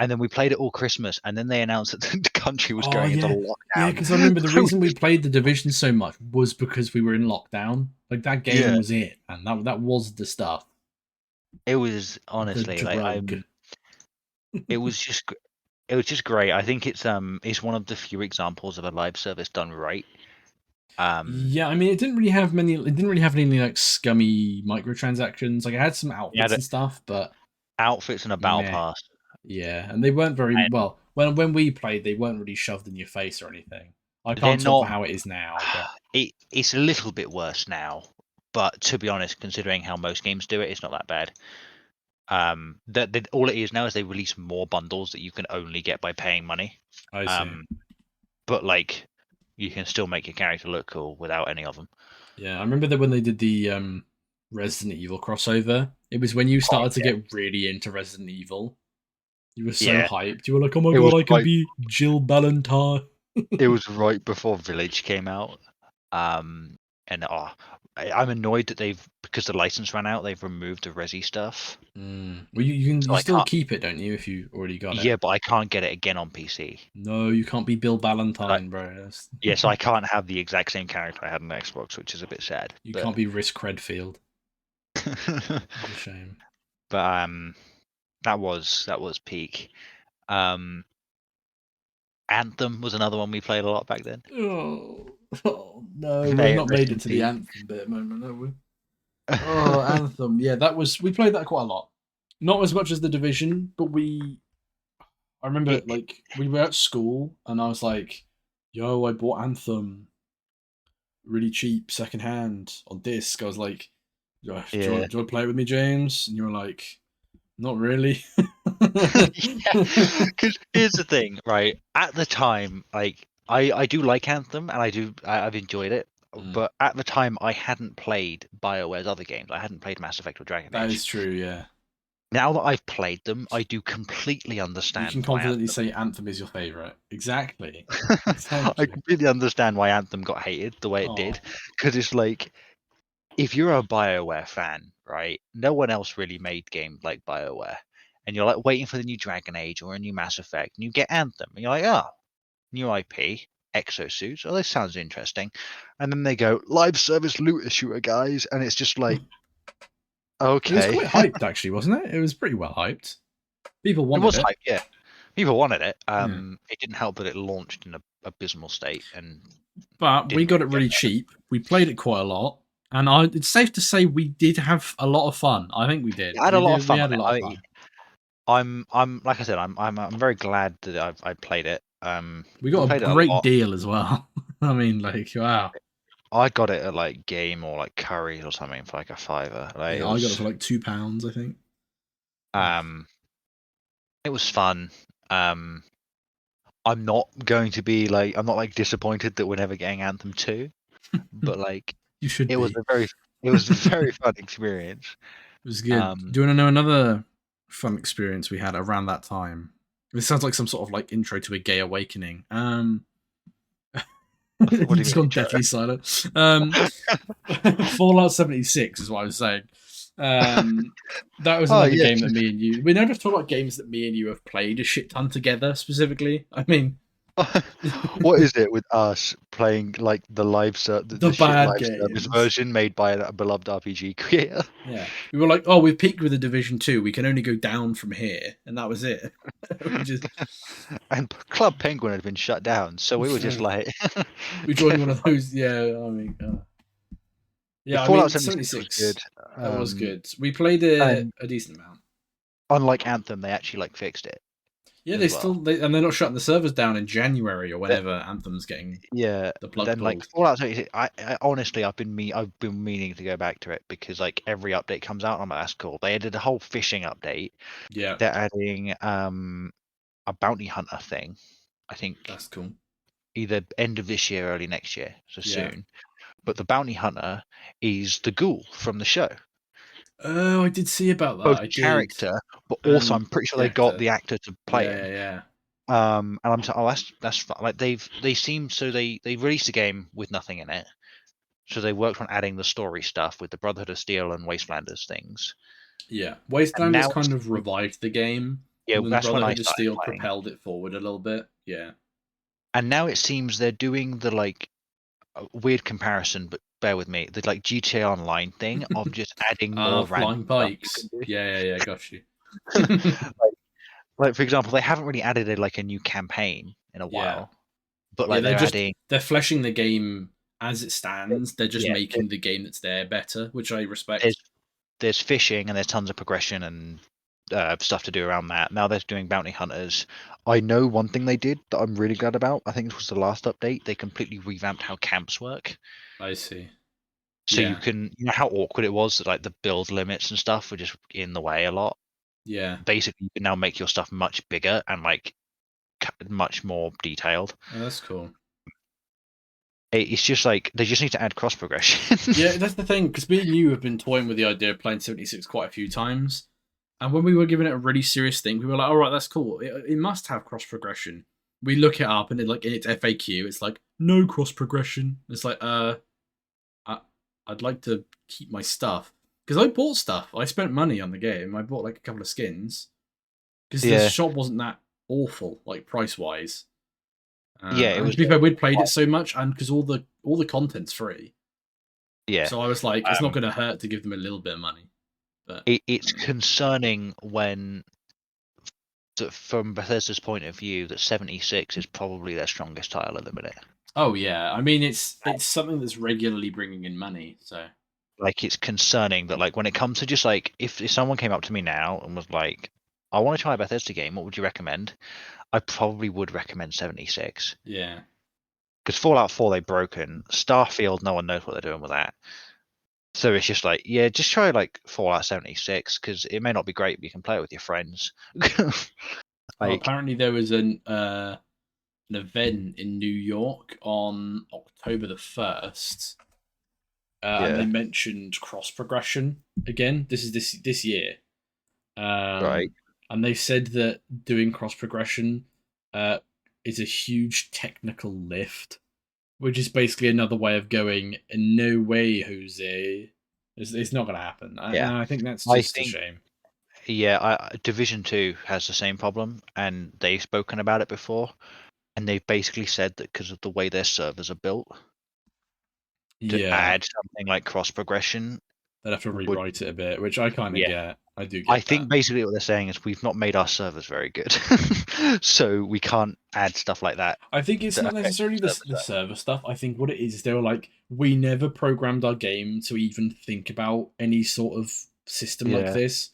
And then we played it all Christmas, and then they announced that the country was going into lockdown. Yeah, because I remember the reason we played the Division so much was because we were in lockdown. Like that game was it, and that was the stuff. It was honestly like it was just great. I think it's one of the few examples of a live service done right. Yeah, I mean, it didn't really have any like scummy microtransactions. Like it had some outfits and stuff, but outfits and a battle pass. Yeah, and they weren't very well. When we played, they weren't really shoved in your face or anything. I can't talk for how it is now. But... It's a little bit worse now, but to be honest, considering how most games do it, it's not that bad. All it is now is they release more bundles that you can only get by paying money. I see. But like, you can still make your character look cool without any of them. Yeah, I remember that when they did the Resident Evil crossover, it was when you started to get really into Resident Evil. You were so hyped. You were like, "Oh my god, I can be Jill Valentine." It was right before Village came out, and I'm annoyed that because the license ran out, they've removed the Resi stuff. Well, you still keep it, don't you? If you already got it. Yeah, but I can't get it again on PC. No, you can't be Bill Valentine, bro. Yes, I can't have the exact same character I had on Xbox, which is a bit sad. You can't be Risk Redfield. It's a shame. But that was peak. Anthem was another one we played a lot back then. Oh no, we've May it not rest made in it to the peace. Anthem bit moment, have we? Oh, Anthem. Yeah, we played that quite a lot. Not as much as the Division, but I remember like we were at school and I was like, "Yo, I bought Anthem really cheap secondhand on disc." I was like, "Do you want to play it with me, James?" And you were like, "Not really." Because here's the thing, right? At the time, like I do like Anthem, and I've enjoyed it. But at the time, I hadn't played BioWare's other games. I hadn't played Mass Effect or Dragon Age. That is true, yeah. Now that I've played them, I do completely You understand. can confidently say Anthem is your favorite. Exactly. I completely understand why Anthem got hated the way it did, because it's like, if you're a BioWare fan, right? No one else really made games like BioWare, and you're like waiting for the new Dragon Age or a new Mass Effect, and you get Anthem, and you're like, oh, new IP, exosuits. Oh, this sounds interesting. And then they go live service looter shooter, guys, and it's just like, okay. It was quite hyped, actually, wasn't it? It was pretty well hyped. People wanted it. Was hyped, yeah. People wanted it. It didn't help that it launched in an abysmal state, but we got it really cheap. We played it quite a lot, and it's safe to say we did have a lot of fun. I think we did. I had a lot of fun. I'm like I said, I'm very glad that I played it. We got a great deal as well. I mean, like, wow. I got it at like Game or like Curry's or something for like a $5. Like, I got it for like £2, I think. It was fun. I'm not going to be like, I'm not like disappointed that we're never getting Anthem 2, but like you should. It was a very fun experience. It was good. Do you want to know another fun experience we had around that time? This sounds like some sort of like intro to a gay awakening. It's gone deathly silent. Fallout 76 is what I was saying. That was another game that me and you. We never talk about games that me and you have played a shit ton together. Specifically, I mean, what is it with us playing like the the bad service version made by a beloved RPG creator? Yeah, we were like, oh, we've peaked with the Division 2. We can only go down from here, and that was it. And Club Penguin had been shut down, so we were just like, we joined one of those. Yeah, I mean. Yeah, Fallout 76 was good. That was good. We played it a decent amount. Unlike Anthem, they actually like fixed it. Yeah, and they're not shutting the servers down in January or whenever Anthem's getting the plug pulled. Like Fallout 76, I honestly I've been meaning to go back to it because like every update comes out, I'm like, that's cool. They added a whole fishing update. Yeah, they're adding a bounty hunter thing. I think that's cool. Either end of this year, early next year, so soon. But the bounty hunter is the ghoul from the show. Oh, I did see about that. Both character, but also I'm pretty sure they got the actor to play him. Yeah. And I'm that's fun. Like they released a game with nothing in it, so they worked on adding the story stuff with the Brotherhood of Steel and Wastelanders things. Yeah, Wastelanders kind of revived the game. Yeah, that's when Brotherhood of Steel propelled it forward a little bit. Yeah, and now it seems they're doing the like weird comparison, but bear with me, the like GTA Online thing of just adding more flying bikes. Yeah, got you. like for example, they haven't really added a new campaign in a while, but like they're fleshing the game as it stands. They're just making the game that's there better, which I respect. There's fishing and there's tons of progression and stuff to do around that. Now they're doing bounty hunters. I know one thing they did that I'm really glad about. I think it was the last update. They completely revamped how camps work. I see. So you know how awkward it was that like the build limits and stuff were just in the way a lot. Yeah. Basically, you can now make your stuff much bigger and like much more detailed. Oh, that's cool. It's just like they just need to add cross progression. Yeah, that's the thing, because me and you have been toying with the idea of playing 76 quite a few times. And when we were giving it a really serious thing, we were like, all right, that's cool. It must have cross progression. We look it up and in its FAQ, it's like, no cross progression. It's like, I'd like to keep my stuff. Because I bought stuff. I spent money on the game. I bought like a couple of skins. Because the shop wasn't that awful, like price-wise. It was. To be fair, we'd played it so much, and because all the content's free. Yeah. So I was like, it's not going to hurt to give them a little bit of money. But it's concerning when from Bethesda's point of view, that 76 is probably their strongest title at the minute. Oh yeah, I mean it's something that's regularly bringing in money. So Like, it's concerning that, like, when it comes to just like, if someone came up to me now and was like, "I want to try a Bethesda game, what would you recommend?" I probably would recommend 76. yeah, Because Fallout 4 they've broken. Starfield, no one knows what they're doing with that. So it's just like, yeah, just try like Fallout 76 because it may not be great, but you can play it with your friends. well, Like, apparently there was an event in New York on October the 1st, and they Yeah. mentioned cross progression again. This is this year, Right. and they said that doing cross progression is a huge technical lift, which is basically another way of going, no way, Jose. It's not going to happen. Yeah. And I think that's I just a think- shame. yeah, Division 2 has the same problem, and they've spoken about it before, and they've basically said that because of the way their servers are built, to Yeah, add something like cross progression, they'd have to would- rewrite it a bit, which I kind of Yeah. get. I do get I think that. basically what they're saying is we've not made our servers very good, so we can't add stuff like that. I think it's that not affects necessarily the the server side. server stuff. I think what it is they were like, we never programmed our game to even think about any sort of system like Yeah. this.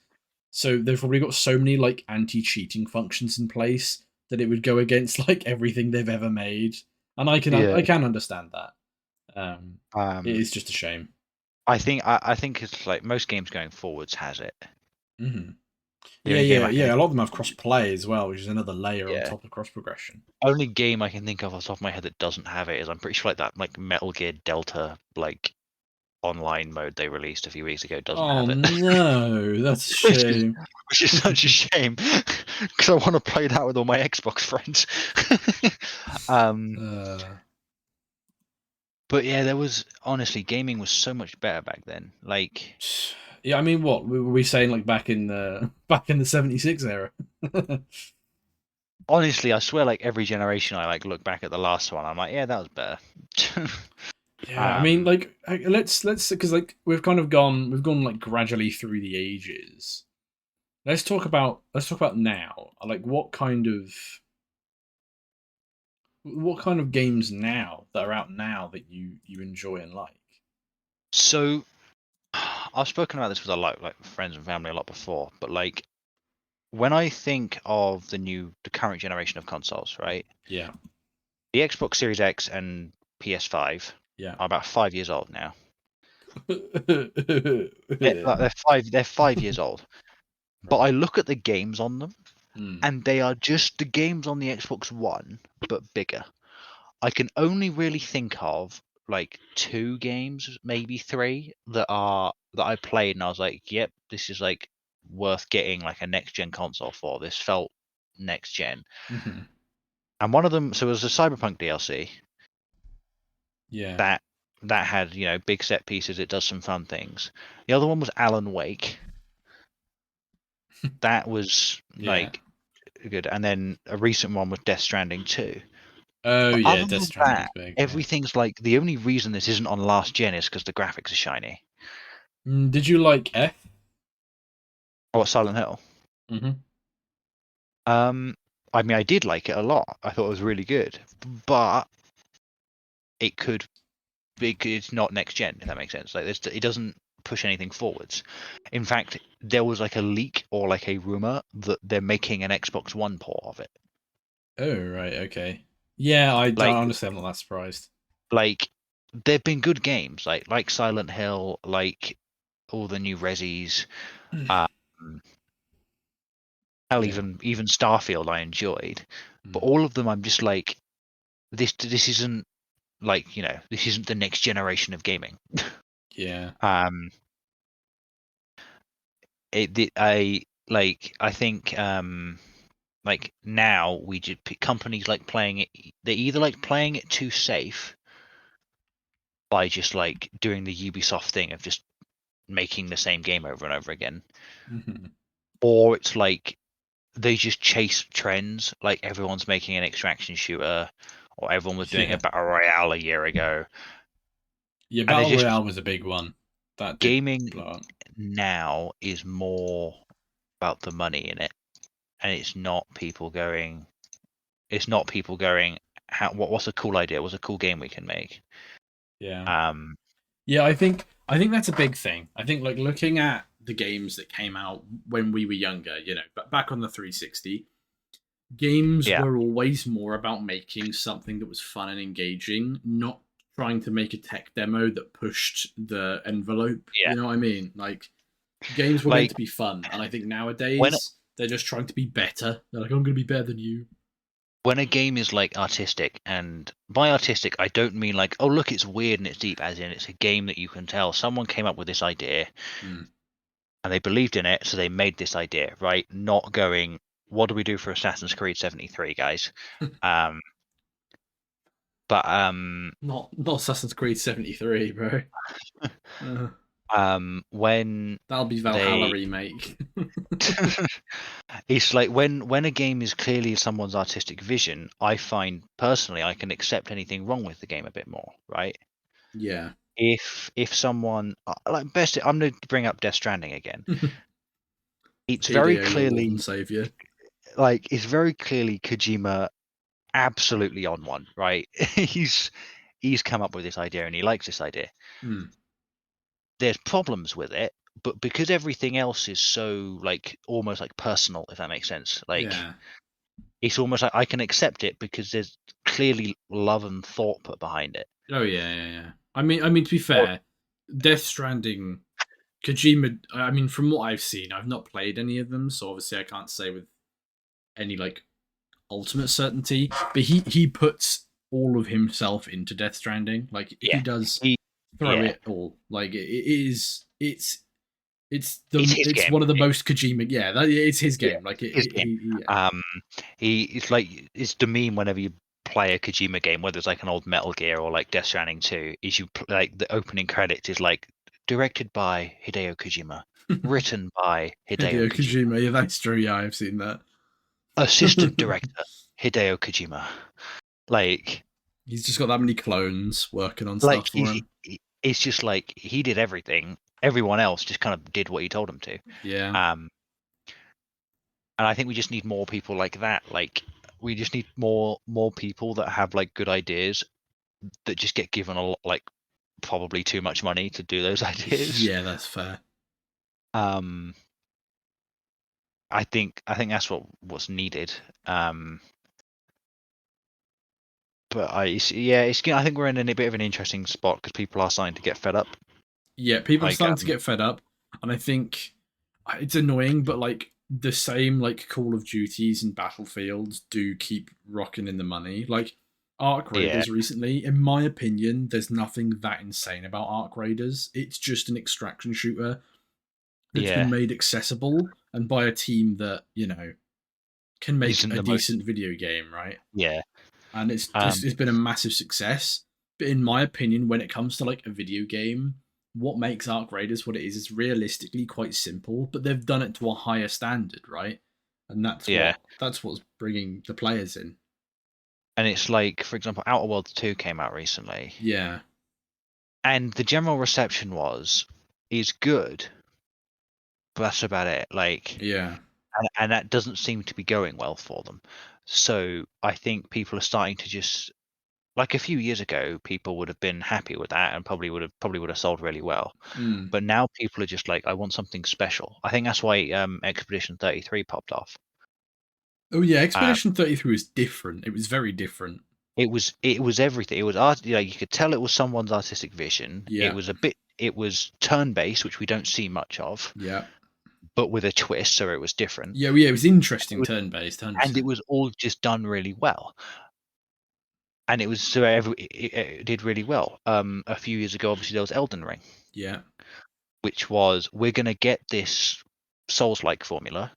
So they've probably got so many like anti-cheating functions in place that it would go against like everything they've ever made. And I can understand that. It is just a shame. I think it's like most games going forwards has it. Mm-hmm. The only game I can Yeah. A think- lot of them have cross play as well, which is another layer on Yeah. top of cross progression. Only game I can think of off the top of my head that doesn't have it is I'm pretty sure like that like Metal Gear Delta like online mode they released a few weeks ago doesn't Oh have it. no, that's a shame. Which is such a shame because I want to play that with all my Xbox friends. But yeah, there was honestly gaming was so much better back then. Like, Yeah, I mean, what were we saying? Like back in the '76 era. honestly, I swear, like every generation, I like look back at the last one. I'm like, yeah, that was better. Yeah, I mean, like let's because like we've gone like gradually through the ages. Let's talk about now. Like what kind of games now that are out now that you enjoy and like? So, I've spoken about this with a lot, like friends and family, a lot before. But like, when I think of the current generation of consoles, right? Yeah. The Xbox Series X and PS5 Yeah. are about 5 years old now. Yeah. They're 5 years old. But I look at the games on them, and they are just the games on the Xbox One, but bigger. I can only really think of like 2 games, maybe 3, that I played and I was like, yep, this is like worth getting like a next gen console for. This felt next gen. Mm-hmm. And one of them, so it was a Cyberpunk DLC. Yeah. That had, big set pieces. It does some fun things. The other one was Alan Wake. That was like good. And then a recent one was Death Stranding 2. Oh But yeah, other than Death Stranding's that, big. Everything's like the only reason this isn't on last gen is because the graphics are shiny. Did you like F? Oh, Silent Hill. Mm-hmm. I mean, I did like it a lot. I thought it was really good, but it's not next gen. If that makes sense. Like, it doesn't push anything forwards. In fact, there was like a leak or like a rumor that they're making an Xbox One port of it. Oh right, okay. Yeah, I honestly am not that surprised. Like, there've been good games like Silent Hill, like all the new Resis. Even Starfield I enjoyed, but all of them I'm just like, this isn't like, this isn't the next generation of gaming. Yeah. I think like now companies like playing it. They either like playing it too safe by just like doing the Ubisoft thing of just making the same game over and over again, or it's like they just chase trends. Like everyone's making an extraction shooter, or everyone was doing a battle royale a year ago. Yeah, battle royale was a big one. That gaming now is more about the money in it, and it's not people going. It's not people going. What's a cool idea? What's a cool game we can make? Yeah. Yeah, I think that's a big thing. I think like looking at the games that came out when we were younger, but back on the 360, games Yeah. were always more about making something that was fun and engaging, not trying to make a tech demo that pushed the envelope. Yeah. You know what I mean? Like games were meant Like to be fun, and I think when nowadays they're just trying to be better. They're like, I'm going to be better than you. when a game is like artistic, and by artistic I don't mean like, oh look, it's weird and it's deep, as in it's a game that you can tell someone came up with this idea Mm. and they believed in it, so they made this idea, right? Not going, what do we do for Assassin's Creed 73, guys? But Not Assassin's Creed 73, bro. when That'll be Valhalla remake. it's like when a game is clearly someone's artistic vision, I find personally I can accept anything wrong with the game a bit more, right? Yeah. If someone like best, I'm going to bring up Death Stranding again. It's very clearly savior. Like it's very clearly Kojima absolutely on one, right? he's come up with this idea and he likes this idea. There's problems with it, but because everything else is so like almost like personal, if that makes sense, like it's almost like I can accept it because there's clearly love and thought put behind it. Oh yeah. I mean to be fair, Death Stranding, Kojima, I mean from what I've seen, I've not played any of them, so obviously I can't say with any like ultimate certainty, but he puts all of himself into Death Stranding. Like he does throw it all. Like it's one of the most Kojima. Yeah, it's his game. Like his game. It's like it's the meme whenever you play a Kojima game, whether it's like an old Metal Gear or like Death Stranding 2, is you like the opening credits is like directed by Hideo Kojima, written by Hideo Kojima. Yeah, that's true. Yeah, I've seen that. Assistant director Hideo Kojima. Like he's just got that many clones working on stuff for him. It's just like he did everything. Everyone else just kind of did what he told them to. Yeah. And I think we just need more people like that. Like we just need more people that have like good ideas that just get given a lot, like probably too much money to do those ideas. Yeah, that's fair. I think that's what's needed. But I think we're in a bit of an interesting spot because people are starting to get fed up. Yeah, people are starting to get fed up, and I think it's annoying, but like the same like Call of Duties and Battlefields do keep rocking in the money. Like Arc Raiders recently, in my opinion, there's nothing that insane about Arc Raiders. It's just an extraction shooter that's been made accessible and by a team that can make a decent video game, right? Yeah. And it's been a massive success. But in my opinion, when it comes to like a video game, what makes Arc Raiders what it is realistically quite simple, but they've done it to a higher standard, right? And that's what's bringing the players in. And it's like, for example, Outer Worlds 2 came out recently. Yeah. And the general reception is good, but that's about it. Like, yeah. And that doesn't seem to be going well for them. So I think people are starting to just, like a few years ago, people would have been happy with that and probably would have sold really well. But now people are just like, I want something special. I think that's why Expedition 33 popped off. Oh yeah, Expedition 33 was different. It was very different. It was everything. It was art. You could tell it was someone's artistic vision. Yeah. It was turn-based, which we don't see much of. Yeah. But with a twist, so it was different. Yeah, it was interesting, turn-based, 100%. And it was all just done really well. And it was it did really well. A few years ago, obviously there was Elden Ring. Yeah. Which was, we're going to get this Souls-like formula.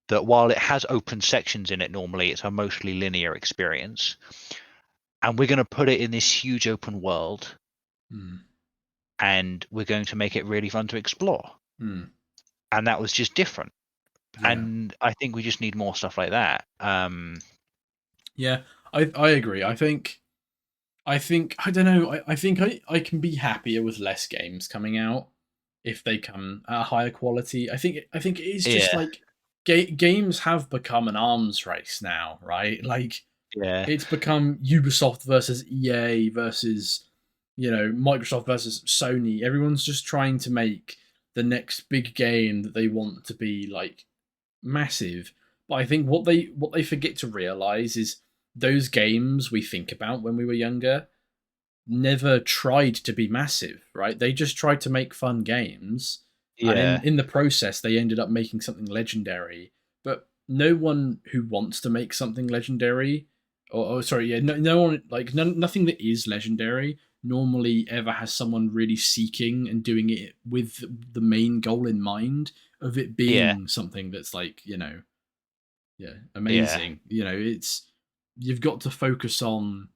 That while it has open sections in it, normally it's a mostly linear experience, and we're going to put it in this huge open world, and we're going to make it really fun to explore. And that was just different. Yeah. And I think we just need more stuff like that. Yeah, I agree. I think I don't know. I think I can be happier with less games coming out if they come at a higher quality. I think it is just like games have become an arms race now, right? Like Yeah, it's become Ubisoft versus EA versus Microsoft versus Sony. Everyone's just trying to make the next big game that they want to be like massive. But I think what they forget to realize is those games we think about when we were younger never tried to be massive, right? They just tried to make fun games, and yeah, in the process, they ended up making something legendary. But no one who wants to make something legendary, or sorry, yeah, no one like nothing that is legendary normally ever has someone really seeking and doing it with the main goal in mind of it yeah, being something that's like yeah, yeah, amazing. It's you've got to focus on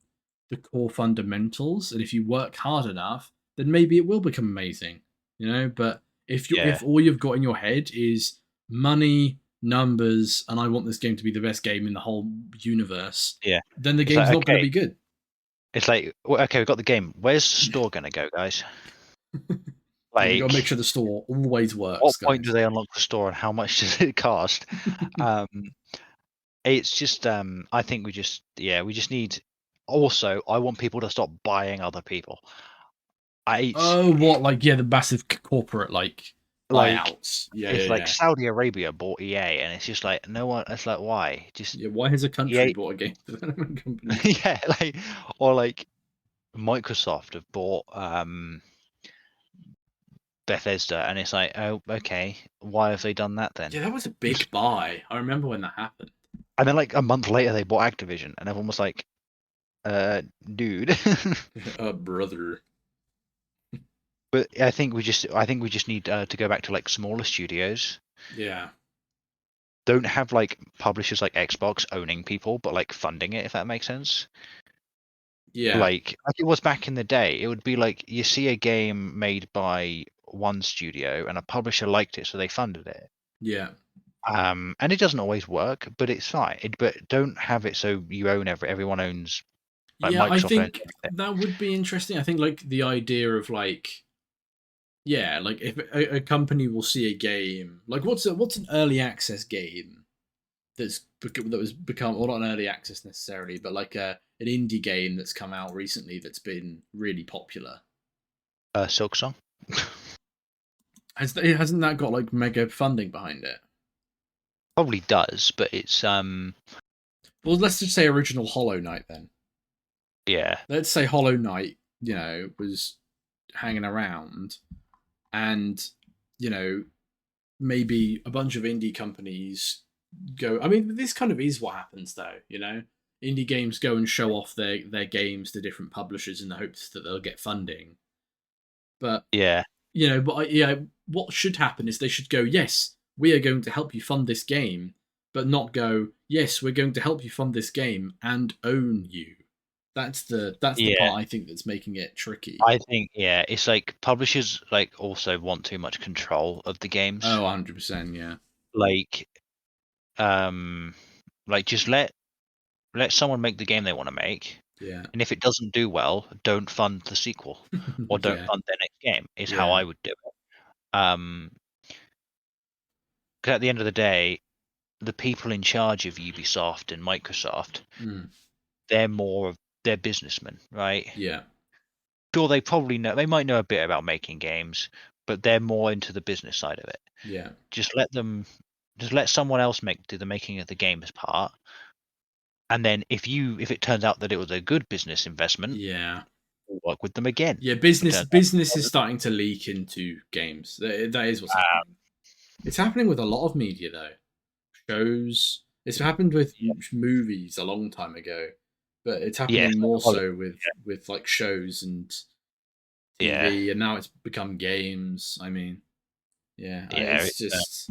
the core fundamentals, and if you work hard enough, then maybe it will become amazing. But yeah, if all you've got in your head is money, numbers, and I want this game to be the best game in the whole universe, yeah. then the It's game's like, not going to okay, be good. it's like, okay, we've got the game. Where's the store gonna go, guys? Yeah, we got to make Like, sure the store always what works, point do guys. they unlock the store, and how much does it cost? Um, it's just, I think we just need. Also, I want people to stop buying other people. It's Oh, what like the massive corporate like like buyouts? Yeah, yeah, it's like yeah. Saudi Arabia bought EA, and it's just like no one. It's like why? Just Yeah, why has a country EA, bought a game development company? yeah, like or like Microsoft have bought Bethesda, and it's like, oh, okay, why have they done that then? Yeah, that was a big buy. I remember when that happened. And then like a month later, they bought Activision, and everyone was like, dude. Brother. But I think we just need to go back to like smaller studios. Yeah. Don't have like publishers like Xbox owning people, but like funding it, if that makes sense. Yeah. Like it was back in the day. It would be like you see a game made by one studio and a publisher liked it, so they funded it. Yeah. And it doesn't always work, but it's fine. But don't have it so you own everyone owns like Yeah, I Microsoft owns think everything. that would be interesting. I think like the idea of like yeah, like if a company will see a game, like what's an early access game that was become, well, not an early access necessarily, but like an indie game that's come out recently that's been really popular. Silksong. Hasn't that got like mega funding behind it? Probably does, but it's Well, let's just say original Hollow Knight then. yeah, Let's say Hollow Knight, was hanging around, and maybe a bunch of indie companies go. I mean, this kind of is what happens, though. Indie games go and show off their games to different publishers in the hopes that they'll get funding. But yeah, what should happen is they should go, yes, we are going to help you fund this game, but not go, yes, we're going to help you fund this game and own you. That's the yeah. part I think that's making it tricky. I think it's like publishers like also want too much control of the games. Oh, 100%, yeah. Like like just let someone make the game they want to make, Yeah. and if it doesn't do well, don't fund the sequel or don't Yeah. fund their next game. Is how Yeah. I would do it. Because at the end of the day, the people in charge of Ubisoft and Microsoft, Mm. they're businessmen, right? Yeah. Sure, they might know a bit about making games, but they're more into the business side of it. Yeah. Just let someone else do the making of the games part, and then if it turns out that it was a good business investment, Yeah. we'll work with them again. Yeah, If it turns business is starting to leak into games. That is what's happening. It's happening with a lot of media though. Shows. It's happened with movies a long time ago, but it's happening more so with like shows and TV, and now it's become games. I mean, it's just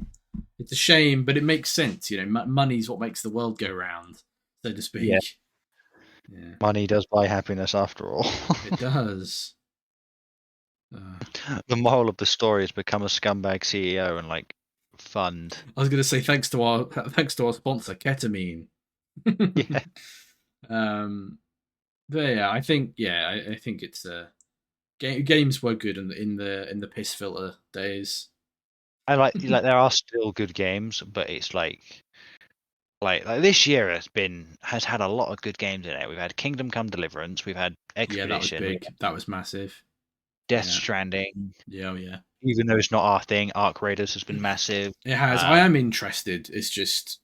it's a shame, but it makes sense. Money's what makes the world go round, so to speak. Yeah. Money does buy happiness after all. It does. The moral of the story is become a scumbag CEO and like fund. I was going to say thanks to our sponsor, ketamine. Yeah. But yeah, I think it's games were good in the piss filter days. And like there are still good games, but it's like this year has had a lot of good games in it. We've had Kingdom Come Deliverance, we've had Yeah, that was Expedition, we've big. had That was massive. Death Yeah. Stranding. Yeah, oh, yeah. Even though it's not our thing, Arc Raiders has been massive. It has. I am interested. It's just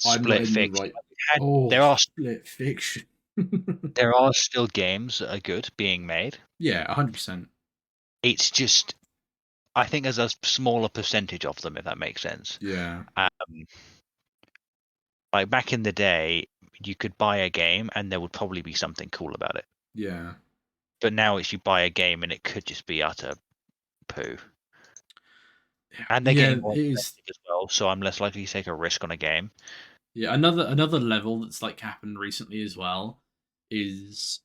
I'm not Split in the Fiction. right. Had- Oh, there are Split Fiction. there are still games that are good being made. Yeah, 100%. It's just I think there's a smaller percentage of them, if that makes sense. Yeah. Like back in the day, you could buy a game and there would probably be something cool about it. Yeah. But now it's you buy a game and it could just be utter poo. And they're getting more expensive as well, so I'm less likely to take a risk on a game. Yeah, another level that's like happened recently as well is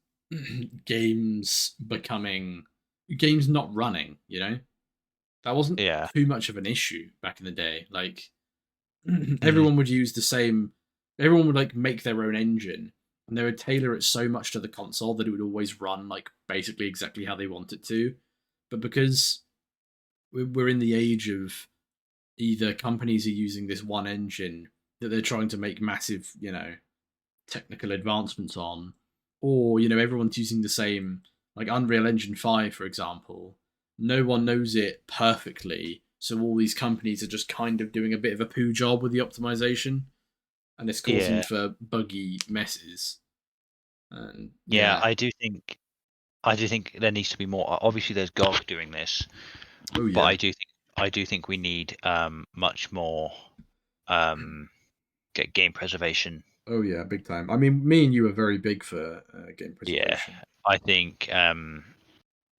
games not running, you know? That wasn't too much of an issue back in the day. Like everyone would use the same everyone would like make their own engine and they would tailor it so much to the console that it would always run like basically exactly how they want it to. But because we're in the age of either companies are using this one engine that they're trying to make massive, technical advancements on, or, everyone's using the same, like Unreal Engine 5, for example. No one knows it perfectly, so all these companies are just kind of doing a bit of a poo job with the optimization, and it's causing for buggy messes. And I do think there needs to be more. Obviously, there's GOG doing this, but I do think we need much more game preservation. Oh yeah, big time. I mean, me and you are very big for game preservation. Yeah,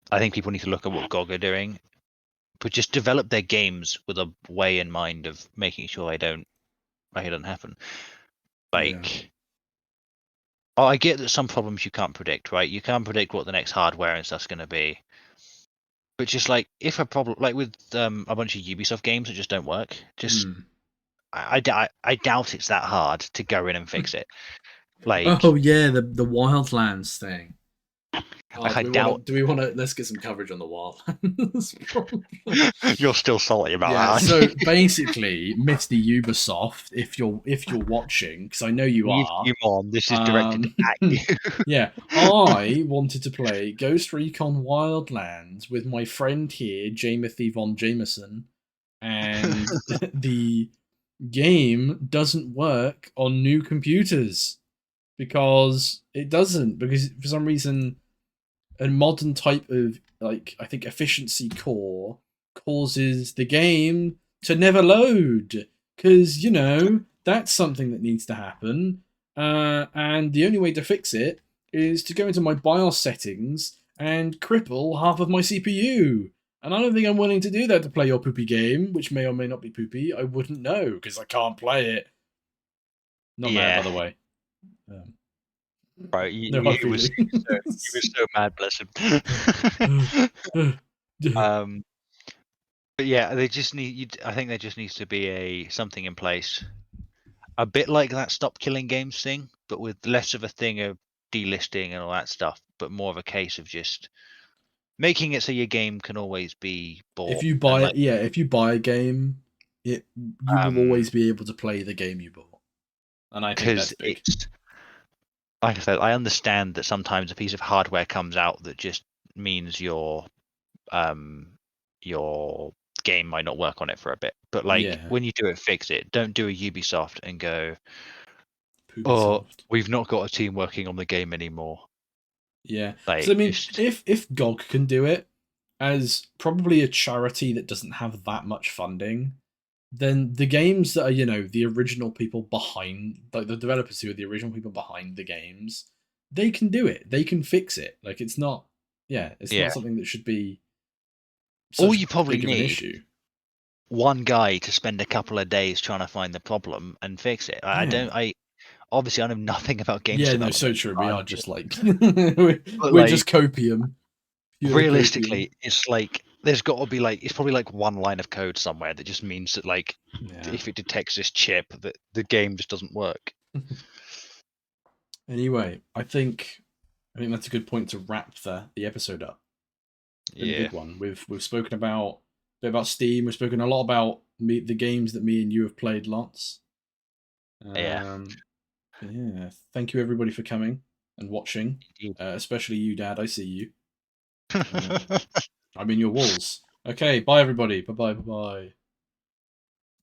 I think people need to look at what GOG are doing, but just develop their games with a way in mind of making sure it doesn't happen. I get that some problems you can't predict, right? You can't predict what the next hardware and stuff's going to be. But just like if a problem, like with a bunch of Ubisoft games that just don't work, just I doubt it's that hard to go in and fix it. Like, oh yeah, the Wildlands thing. Do we want to? Let's get some coverage on the Wildlands. You're still salty about that. So basically, Misty Ubisoft, if you're watching, because I know you are. You on. This is directed at you. Yeah, I wanted to play Ghost Recon Wildlands with my friend here, Jamothy Von Jameson, and the game doesn't work on new computers because it doesn't. Because for some reason, a modern type of I think efficiency core causes the game to never load because that's something that needs to happen. And the only way to fix it is to go into my BIOS settings and cripple half of my CPU. And I don't think I'm willing to do that to play your poopy game, which may or may not be poopy. I wouldn't know because I can't play it. Not mad, by the way. Right, he was so mad, bless him. But yeah, they just need. I think there just needs to be something in place, a bit like that Stop Killing Games thing, but with less of a thing of delisting and all that stuff, but more of a case of just making it so your game can always be bought. If you buy if you buy a game, you will always be able to play the game you bought. And I think that's big. Like I said, I understand that sometimes a piece of hardware comes out that just means your game might not work on it for a bit. But when you do it, fix it. Don't do a Ubisoft and go, we've not got a team working on the game anymore. Yeah. So, I mean, if GOG can do it as probably a charity that doesn't have that much funding, then the games that are, the original people behind, like the developers who are the original people behind the games, they can do it. They can fix it. Like, it's not something that should be all you probably need one guy to spend a couple of days trying to find the problem and fix it. Obviously I know nothing about games. Yeah, no, so true. We are just like we're just copium. Realistically, copium. It's like there's got to be it's probably one line of code somewhere that just means that if it detects this chip, that the game just doesn't work. Anyway, I think that's a good point to wrap the episode up. A big one. We've spoken about bit about Steam. We've spoken a lot about the games that me and you have played lots. Yeah. Yeah. Thank you everybody for coming and watching. Especially you, Dad. I see you. I'm in your walls. Okay. Bye everybody. Bye bye. Bye bye.